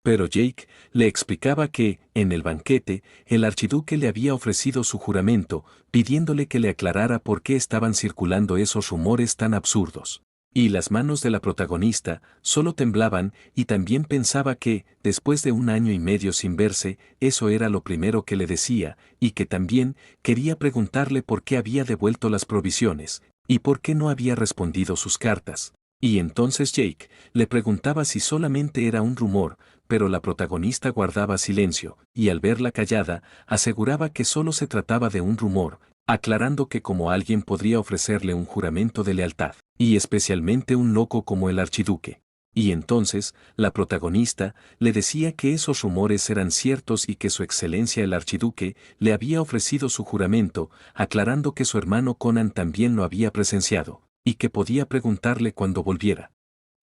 Pero Jake le explicaba que, en el banquete, el archiduque le había ofrecido su juramento, pidiéndole que le aclarara por qué estaban circulando esos rumores tan absurdos. Y las manos de la protagonista solo temblaban y también pensaba que, después de 1 año y medio sin verse, eso era lo primero que le decía, y que también quería preguntarle por qué había devuelto las provisiones, y por qué no había respondido sus cartas. Y entonces Jake le preguntaba si solamente era un rumor, pero la protagonista guardaba silencio, y al verla callada, aseguraba que solo se trataba de un rumor, aclarando que como alguien podría ofrecerle un juramento de lealtad, y especialmente un loco como el archiduque. Y entonces, la protagonista le decía que esos rumores eran ciertos y que su excelencia el archiduque le había ofrecido su juramento, aclarando que su hermano Conan también lo había presenciado, y que podía preguntarle cuando volviera.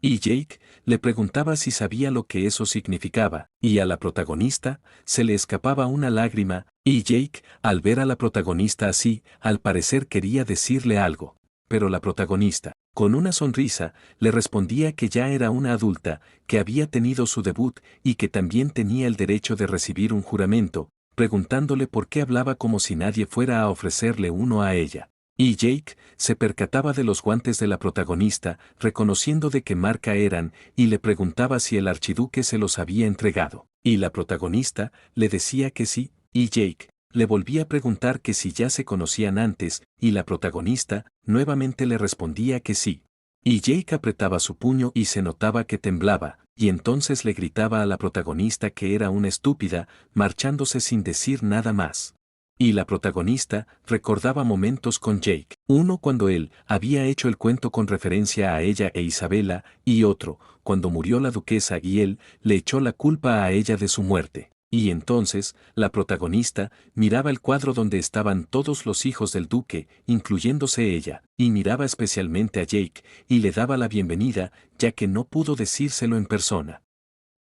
Y Jake le preguntaba si sabía lo que eso significaba, y a la protagonista se le escapaba una lágrima, y Jake, al ver a la protagonista así, al parecer quería decirle algo, pero la protagonista, con una sonrisa, le respondía que ya era una adulta, que había tenido su debut y que también tenía el derecho de recibir un juramento, preguntándole por qué hablaba como si nadie fuera a ofrecerle uno a ella. Y Jake se percataba de los guantes de la protagonista, reconociendo de qué marca eran, y le preguntaba si el archiduque se los había entregado. Y la protagonista le decía que sí, y Jake le volvía a preguntar que si ya se conocían antes, y la protagonista nuevamente le respondía que sí. Y Jake apretaba su puño y se notaba que temblaba, y entonces le gritaba a la protagonista que era una estúpida, marchándose sin decir nada más. Y la protagonista recordaba momentos con Jake, uno cuando él había hecho el cuento con referencia a ella e Isabela, y otro, cuando murió la duquesa y él le echó la culpa a ella de su muerte. Y entonces, la protagonista miraba el cuadro donde estaban todos los hijos del duque, incluyéndose ella, y miraba especialmente a Jake, y le daba la bienvenida, ya que no pudo decírselo en persona.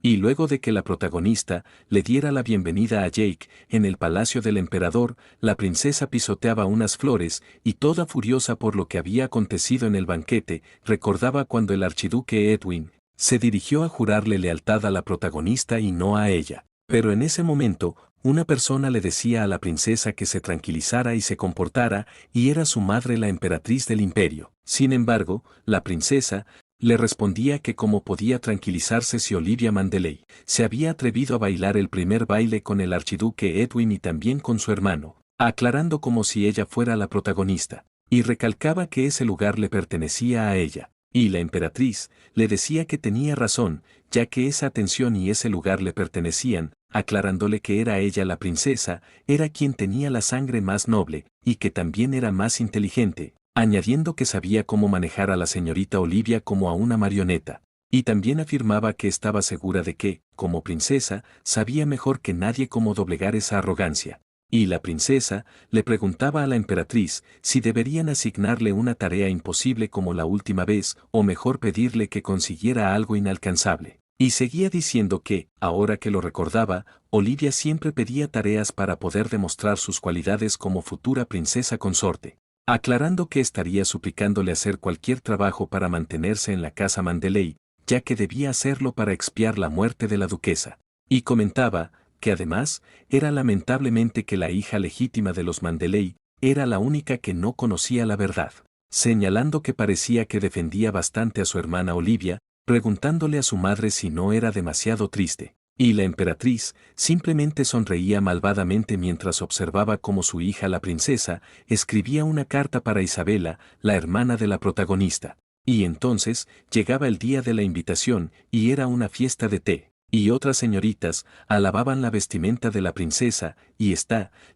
Y luego de que la protagonista le diera la bienvenida a Jake, en el palacio del emperador, la princesa pisoteaba unas flores, y toda furiosa por lo que había acontecido en el banquete, recordaba cuando el archiduque Edwin se dirigió a jurarle lealtad a la protagonista y no a ella. Pero en ese momento, una persona le decía a la princesa que se tranquilizara y se comportara, y era su madre la emperatriz del imperio. Sin embargo, la princesa le respondía que cómo podía tranquilizarse si Olivia Manderley se había atrevido a bailar el primer baile con el archiduque Edwin y también con su hermano, aclarando como si ella fuera la protagonista, y recalcaba que ese lugar le pertenecía a ella. Y la emperatriz le decía que tenía razón, ya que esa atención y ese lugar le pertenecían, aclarándole que era ella la princesa, era quien tenía la sangre más noble, y que también era más inteligente, añadiendo que sabía cómo manejar a la señorita Olivia como a una marioneta. Y también afirmaba que estaba segura de que, como princesa, sabía mejor que nadie cómo doblegar esa arrogancia. Y la princesa le preguntaba a la emperatriz si deberían asignarle una tarea imposible como la última vez o mejor pedirle que consiguiera algo inalcanzable. Y seguía diciendo que, ahora que lo recordaba, Olivia siempre pedía tareas para poder demostrar sus cualidades como futura princesa consorte, aclarando que estaría suplicándole hacer cualquier trabajo para mantenerse en la casa Mandeley, ya que debía hacerlo para expiar la muerte de la duquesa. Y comentaba que además, era lamentablemente que la hija legítima de los Mandeley era la única que no conocía la verdad, señalando que parecía que defendía bastante a su hermana Olivia, preguntándole a su madre si no era demasiado triste. Y la emperatriz simplemente sonreía malvadamente mientras observaba cómo su hija la princesa escribía una carta para Isabela, la hermana de la protagonista. Y entonces llegaba el día de la invitación y era una fiesta de té. Y otras señoritas alababan la vestimenta de la princesa, y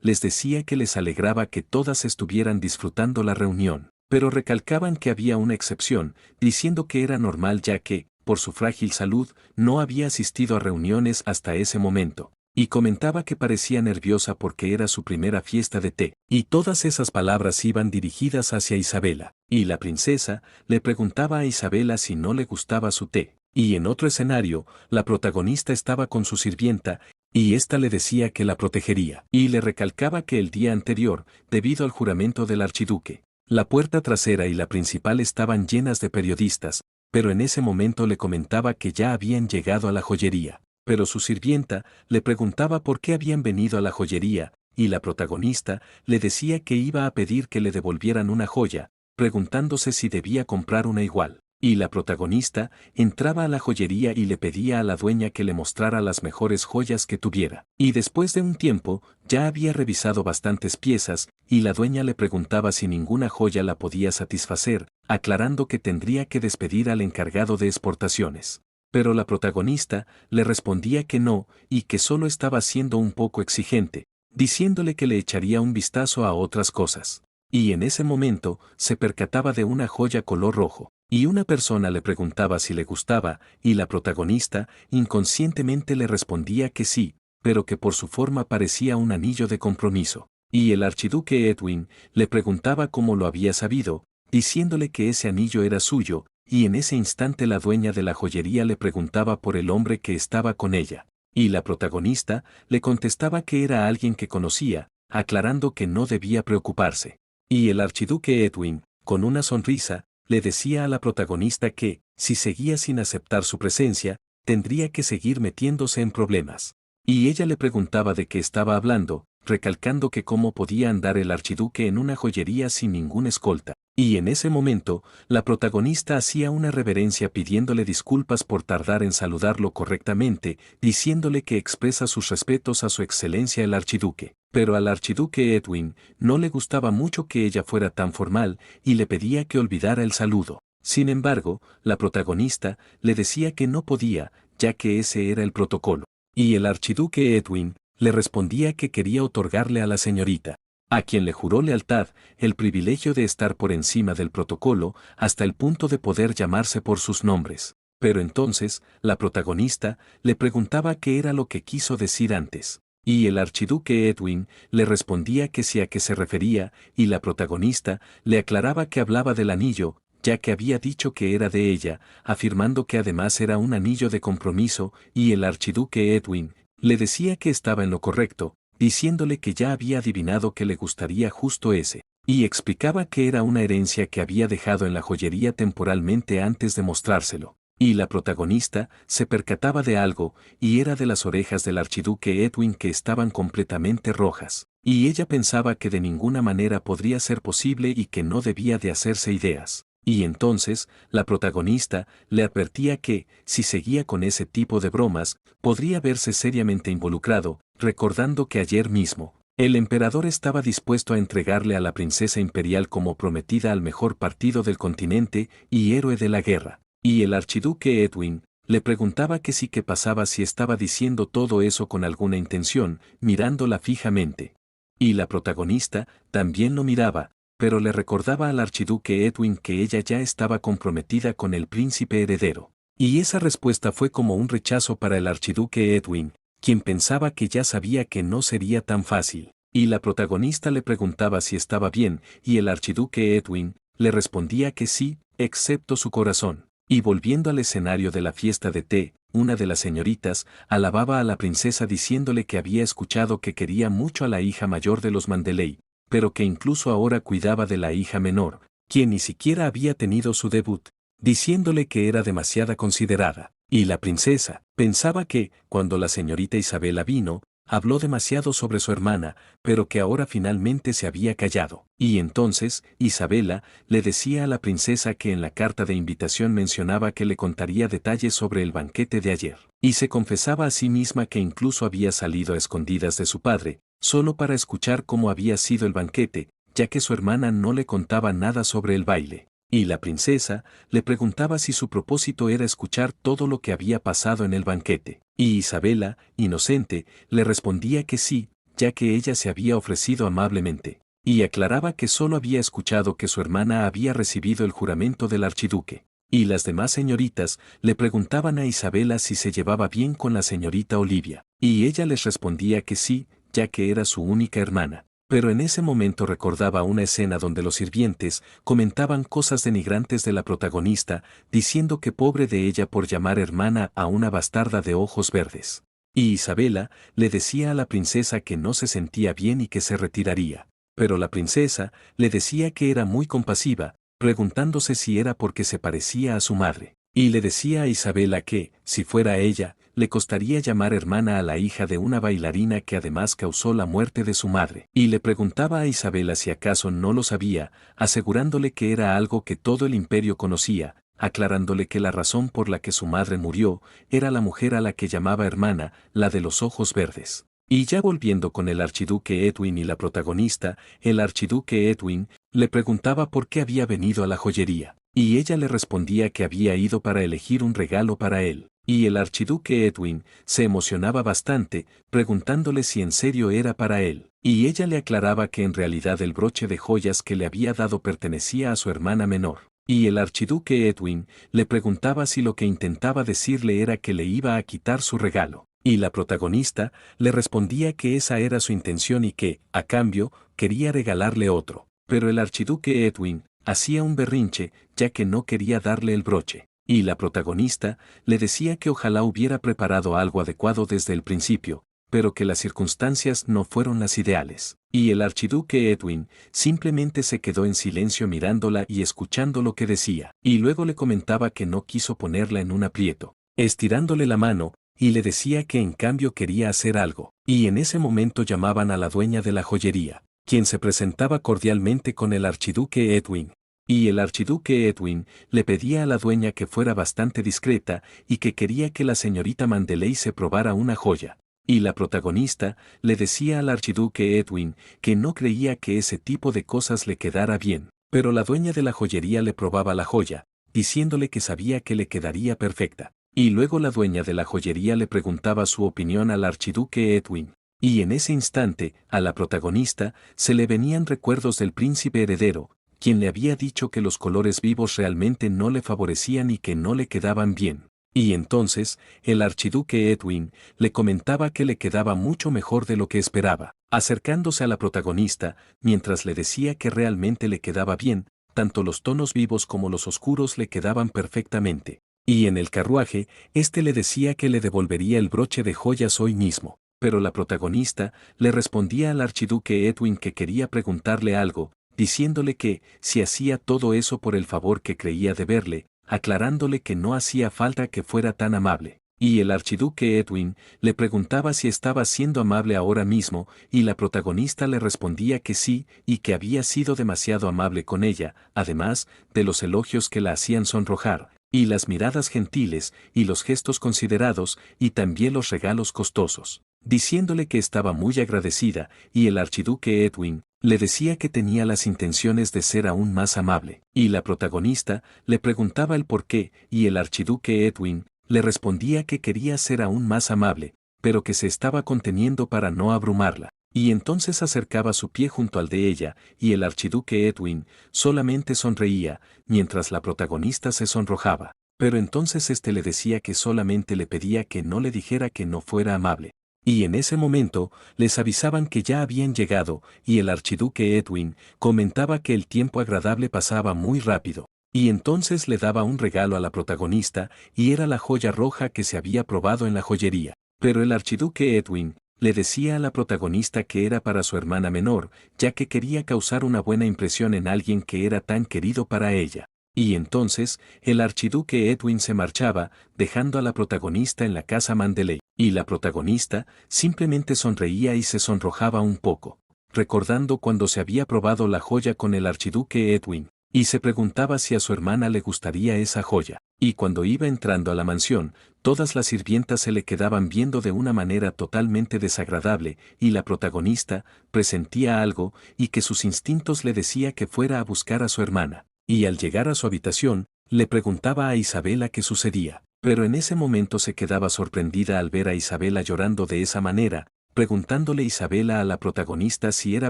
les decía que les alegraba que todas estuvieran disfrutando la reunión, pero recalcaban que había una excepción, diciendo que era normal ya que, por su frágil salud, no había asistido a reuniones hasta ese momento, y comentaba que parecía nerviosa porque era su primera fiesta de té, y todas esas palabras iban dirigidas hacia Isabela, y la princesa le preguntaba a Isabela si no le gustaba su té. Y en otro escenario, la protagonista estaba con su sirvienta, y ésta le decía que la protegería, y le recalcaba que el día anterior, debido al juramento del archiduque, la puerta trasera y la principal estaban llenas de periodistas, pero en ese momento le comentaba que ya habían llegado a la joyería, pero su sirvienta le preguntaba por qué habían venido a la joyería, y la protagonista le decía que iba a pedir que le devolvieran una joya, preguntándose si debía comprar una igual. Y la protagonista entraba a la joyería y le pedía a la dueña que le mostrara las mejores joyas que tuviera. Y después de un tiempo, ya había revisado bastantes piezas, y la dueña le preguntaba si ninguna joya la podía satisfacer, aclarando que tendría que despedir al encargado de exportaciones. Pero la protagonista le respondía que no, y que solo estaba siendo un poco exigente, diciéndole que le echaría un vistazo a otras cosas. Y en ese momento, se percataba de una joya color rojo. Y una persona le preguntaba si le gustaba, y la protagonista inconscientemente le respondía que sí, pero que por su forma parecía un anillo de compromiso. Y el archiduque Edwin le preguntaba cómo lo había sabido, diciéndole que ese anillo era suyo, y en ese instante la dueña de la joyería le preguntaba por el hombre que estaba con ella. Y la protagonista le contestaba que era alguien que conocía, aclarando que no debía preocuparse. Y el archiduque Edwin, con una sonrisa, le decía a la protagonista que, si seguía sin aceptar su presencia, tendría que seguir metiéndose en problemas. Y ella le preguntaba de qué estaba hablando, recalcando que cómo podía andar el archiduque en una joyería sin ningún escolta. Y en ese momento, la protagonista hacía una reverencia pidiéndole disculpas por tardar en saludarlo correctamente, diciéndole que expresa sus respetos a su excelencia el archiduque. Pero al archiduque Edwin no le gustaba mucho que ella fuera tan formal y le pedía que olvidara el saludo. Sin embargo, la protagonista le decía que no podía, ya que ese era el protocolo. Y el archiduque Edwin le respondía que quería otorgarle a la señorita, a quien le juró lealtad, el privilegio de estar por encima del protocolo hasta el punto de poder llamarse por sus nombres. Pero entonces, la protagonista le preguntaba qué era lo que quiso decir antes. Y el archiduque Edwin le respondía que sí a qué se refería, y la protagonista le aclaraba que hablaba del anillo, ya que había dicho que era de ella, afirmando que además era un anillo de compromiso, y el archiduque Edwin le decía que estaba en lo correcto, diciéndole que ya había adivinado que le gustaría justo ese, y explicaba que era una herencia que había dejado en la joyería temporalmente antes de mostrárselo. Y la protagonista se percataba de algo, y era de las orejas del archiduque Edwin que estaban completamente rojas, y ella pensaba que de ninguna manera podría ser posible y que no debía de hacerse ideas. Y entonces, la protagonista le advertía que, si seguía con ese tipo de bromas, podría verse seriamente involucrado, recordando que ayer mismo, el emperador estaba dispuesto a entregarle a la princesa imperial como prometida al mejor partido del continente y héroe de la guerra. Y el archiduque Edwin le preguntaba que sí que pasaba si estaba diciendo todo eso con alguna intención, mirándola fijamente. Y la protagonista también lo miraba, pero le recordaba al archiduque Edwin que ella ya estaba comprometida con el príncipe heredero. Y esa respuesta fue como un rechazo para el archiduque Edwin, quien pensaba que ya sabía que no sería tan fácil. Y la protagonista le preguntaba si estaba bien, y el archiduque Edwin le respondía que sí, excepto su corazón. Y volviendo al escenario de la fiesta de té, una de las señoritas alababa a la princesa diciéndole que había escuchado que quería mucho a la hija mayor de los Mandeley, pero que incluso ahora cuidaba de la hija menor, quien ni siquiera había tenido su debut, diciéndole que era demasiada considerada. Y la princesa pensaba que, cuando la señorita Isabela vino, habló demasiado sobre su hermana, pero que ahora finalmente se había callado. Y entonces, Isabela le decía a la princesa que en la carta de invitación mencionaba que le contaría detalles sobre el banquete de ayer. Y se confesaba a sí misma que incluso había salido a escondidas de su padre, solo para escuchar cómo había sido el banquete, ya que su hermana no le contaba nada sobre el baile. Y la princesa le preguntaba si su propósito era escuchar todo lo que había pasado en el banquete. Y Isabela, inocente, le respondía que sí, ya que ella se había ofrecido amablemente. Y aclaraba que solo había escuchado que su hermana había recibido el juramento del archiduque. Y las demás señoritas le preguntaban a Isabela si se llevaba bien con la señorita Olivia. Y ella les respondía que sí, ya que era su única hermana. Pero en ese momento recordaba una escena donde los sirvientes comentaban cosas denigrantes de la protagonista, diciendo que pobre de ella por llamar hermana a una bastarda de ojos verdes. Y Isabela le decía a la princesa que no se sentía bien y que se retiraría. Pero la princesa le decía que era muy compasiva, preguntándose si era porque se parecía a su madre. Y le decía a Isabela que, si fuera ella, le costaría llamar hermana a la hija de una bailarina que además causó la muerte de su madre. Y le preguntaba a Isabela si acaso no lo sabía, asegurándole que era algo que todo el imperio conocía, aclarándole que la razón por la que su madre murió era la mujer a la que llamaba hermana, la de los ojos verdes. Y ya volviendo con el archiduque Edwin y la protagonista, el archiduque Edwin le preguntaba por qué había venido a la joyería. Y ella le respondía que había ido para elegir un regalo para él. Y el archiduque Edwin se emocionaba bastante, preguntándole si en serio era para él. Y ella le aclaraba que en realidad el broche de joyas que le había dado pertenecía a su hermana menor. Y el archiduque Edwin le preguntaba si lo que intentaba decirle era que le iba a quitar su regalo. Y la protagonista le respondía que esa era su intención y que, a cambio, quería regalarle otro. Pero el archiduque Edwin hacía un berrinche, ya que no quería darle el broche. Y la protagonista le decía que ojalá hubiera preparado algo adecuado desde el principio, pero que las circunstancias no fueron las ideales. Y el archiduque Edwin simplemente se quedó en silencio mirándola y escuchando lo que decía. Y luego le comentaba que no quiso ponerla en un aprieto, estirándole la mano, y le decía que en cambio quería hacer algo. Y en ese momento llamaban a la dueña de la joyería, quien se presentaba cordialmente con el archiduque Edwin. Y el archiduque Edwin le pedía a la dueña que fuera bastante discreta y que quería que la señorita Mandeley se probara una joya. Y la protagonista le decía al archiduque Edwin que no creía que ese tipo de cosas le quedara bien. Pero la dueña de la joyería le probaba la joya, diciéndole que sabía que le quedaría perfecta. Y luego la dueña de la joyería le preguntaba su opinión al archiduque Edwin. Y en ese instante, a la protagonista, se le venían recuerdos del príncipe heredero, quien le había dicho que los colores vivos realmente no le favorecían y que no le quedaban bien. Y entonces, el archiduque Edwin le comentaba que le quedaba mucho mejor de lo que esperaba, acercándose a la protagonista, mientras le decía que realmente le quedaba bien, tanto los tonos vivos como los oscuros le quedaban perfectamente. Y en el carruaje, este le decía que le devolvería el broche de joyas hoy mismo. Pero la protagonista le respondía al archiduque Edwin que quería preguntarle algo, diciéndole que, si hacía todo eso por el favor que creía deberle, aclarándole que no hacía falta que fuera tan amable. Y el archiduque Edwin le preguntaba si estaba siendo amable ahora mismo, y la protagonista le respondía que sí, y que había sido demasiado amable con ella, además de los elogios que la hacían sonrojar, y las miradas gentiles, y los gestos considerados, y también los regalos costosos, diciéndole que estaba muy agradecida, y el archiduque Edwin le decía que tenía las intenciones de ser aún más amable, y la protagonista le preguntaba el por qué, y el archiduque Edwin le respondía que quería ser aún más amable, pero que se estaba conteniendo para no abrumarla. Y entonces acercaba su pie junto al de ella, y el archiduque Edwin solamente sonreía, mientras la protagonista se sonrojaba. Pero entonces éste le decía que solamente le pedía que no le dijera que no fuera amable. Y en ese momento, les avisaban que ya habían llegado, y el archiduque Edwin comentaba que el tiempo agradable pasaba muy rápido. Y entonces le daba un regalo a la protagonista, y era la joya roja que se había probado en la joyería. Pero el archiduque Edwin le decía a la protagonista que era para su hermana menor, ya que quería causar una buena impresión en alguien que era tan querido para ella. Y entonces, el archiduque Edwin se marchaba, dejando a la protagonista en la casa Manderley, y la protagonista simplemente sonreía y se sonrojaba un poco, recordando cuando se había probado la joya con el archiduque Edwin, y se preguntaba si a su hermana le gustaría esa joya. Y cuando iba entrando a la mansión, todas las sirvientas se le quedaban viendo de una manera totalmente desagradable, y la protagonista presentía algo, y que sus instintos le decía que fuera a buscar a su hermana. Y al llegar a su habitación, le preguntaba a Isabela qué sucedía. Pero en ese momento se quedaba sorprendida al ver a Isabela llorando de esa manera, preguntándole Isabela a la protagonista si era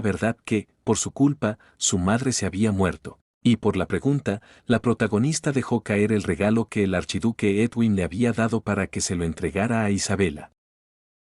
verdad que, por su culpa, su madre se había muerto. Y por la pregunta, la protagonista dejó caer el regalo que el archiduque Edwin le había dado para que se lo entregara a Isabela.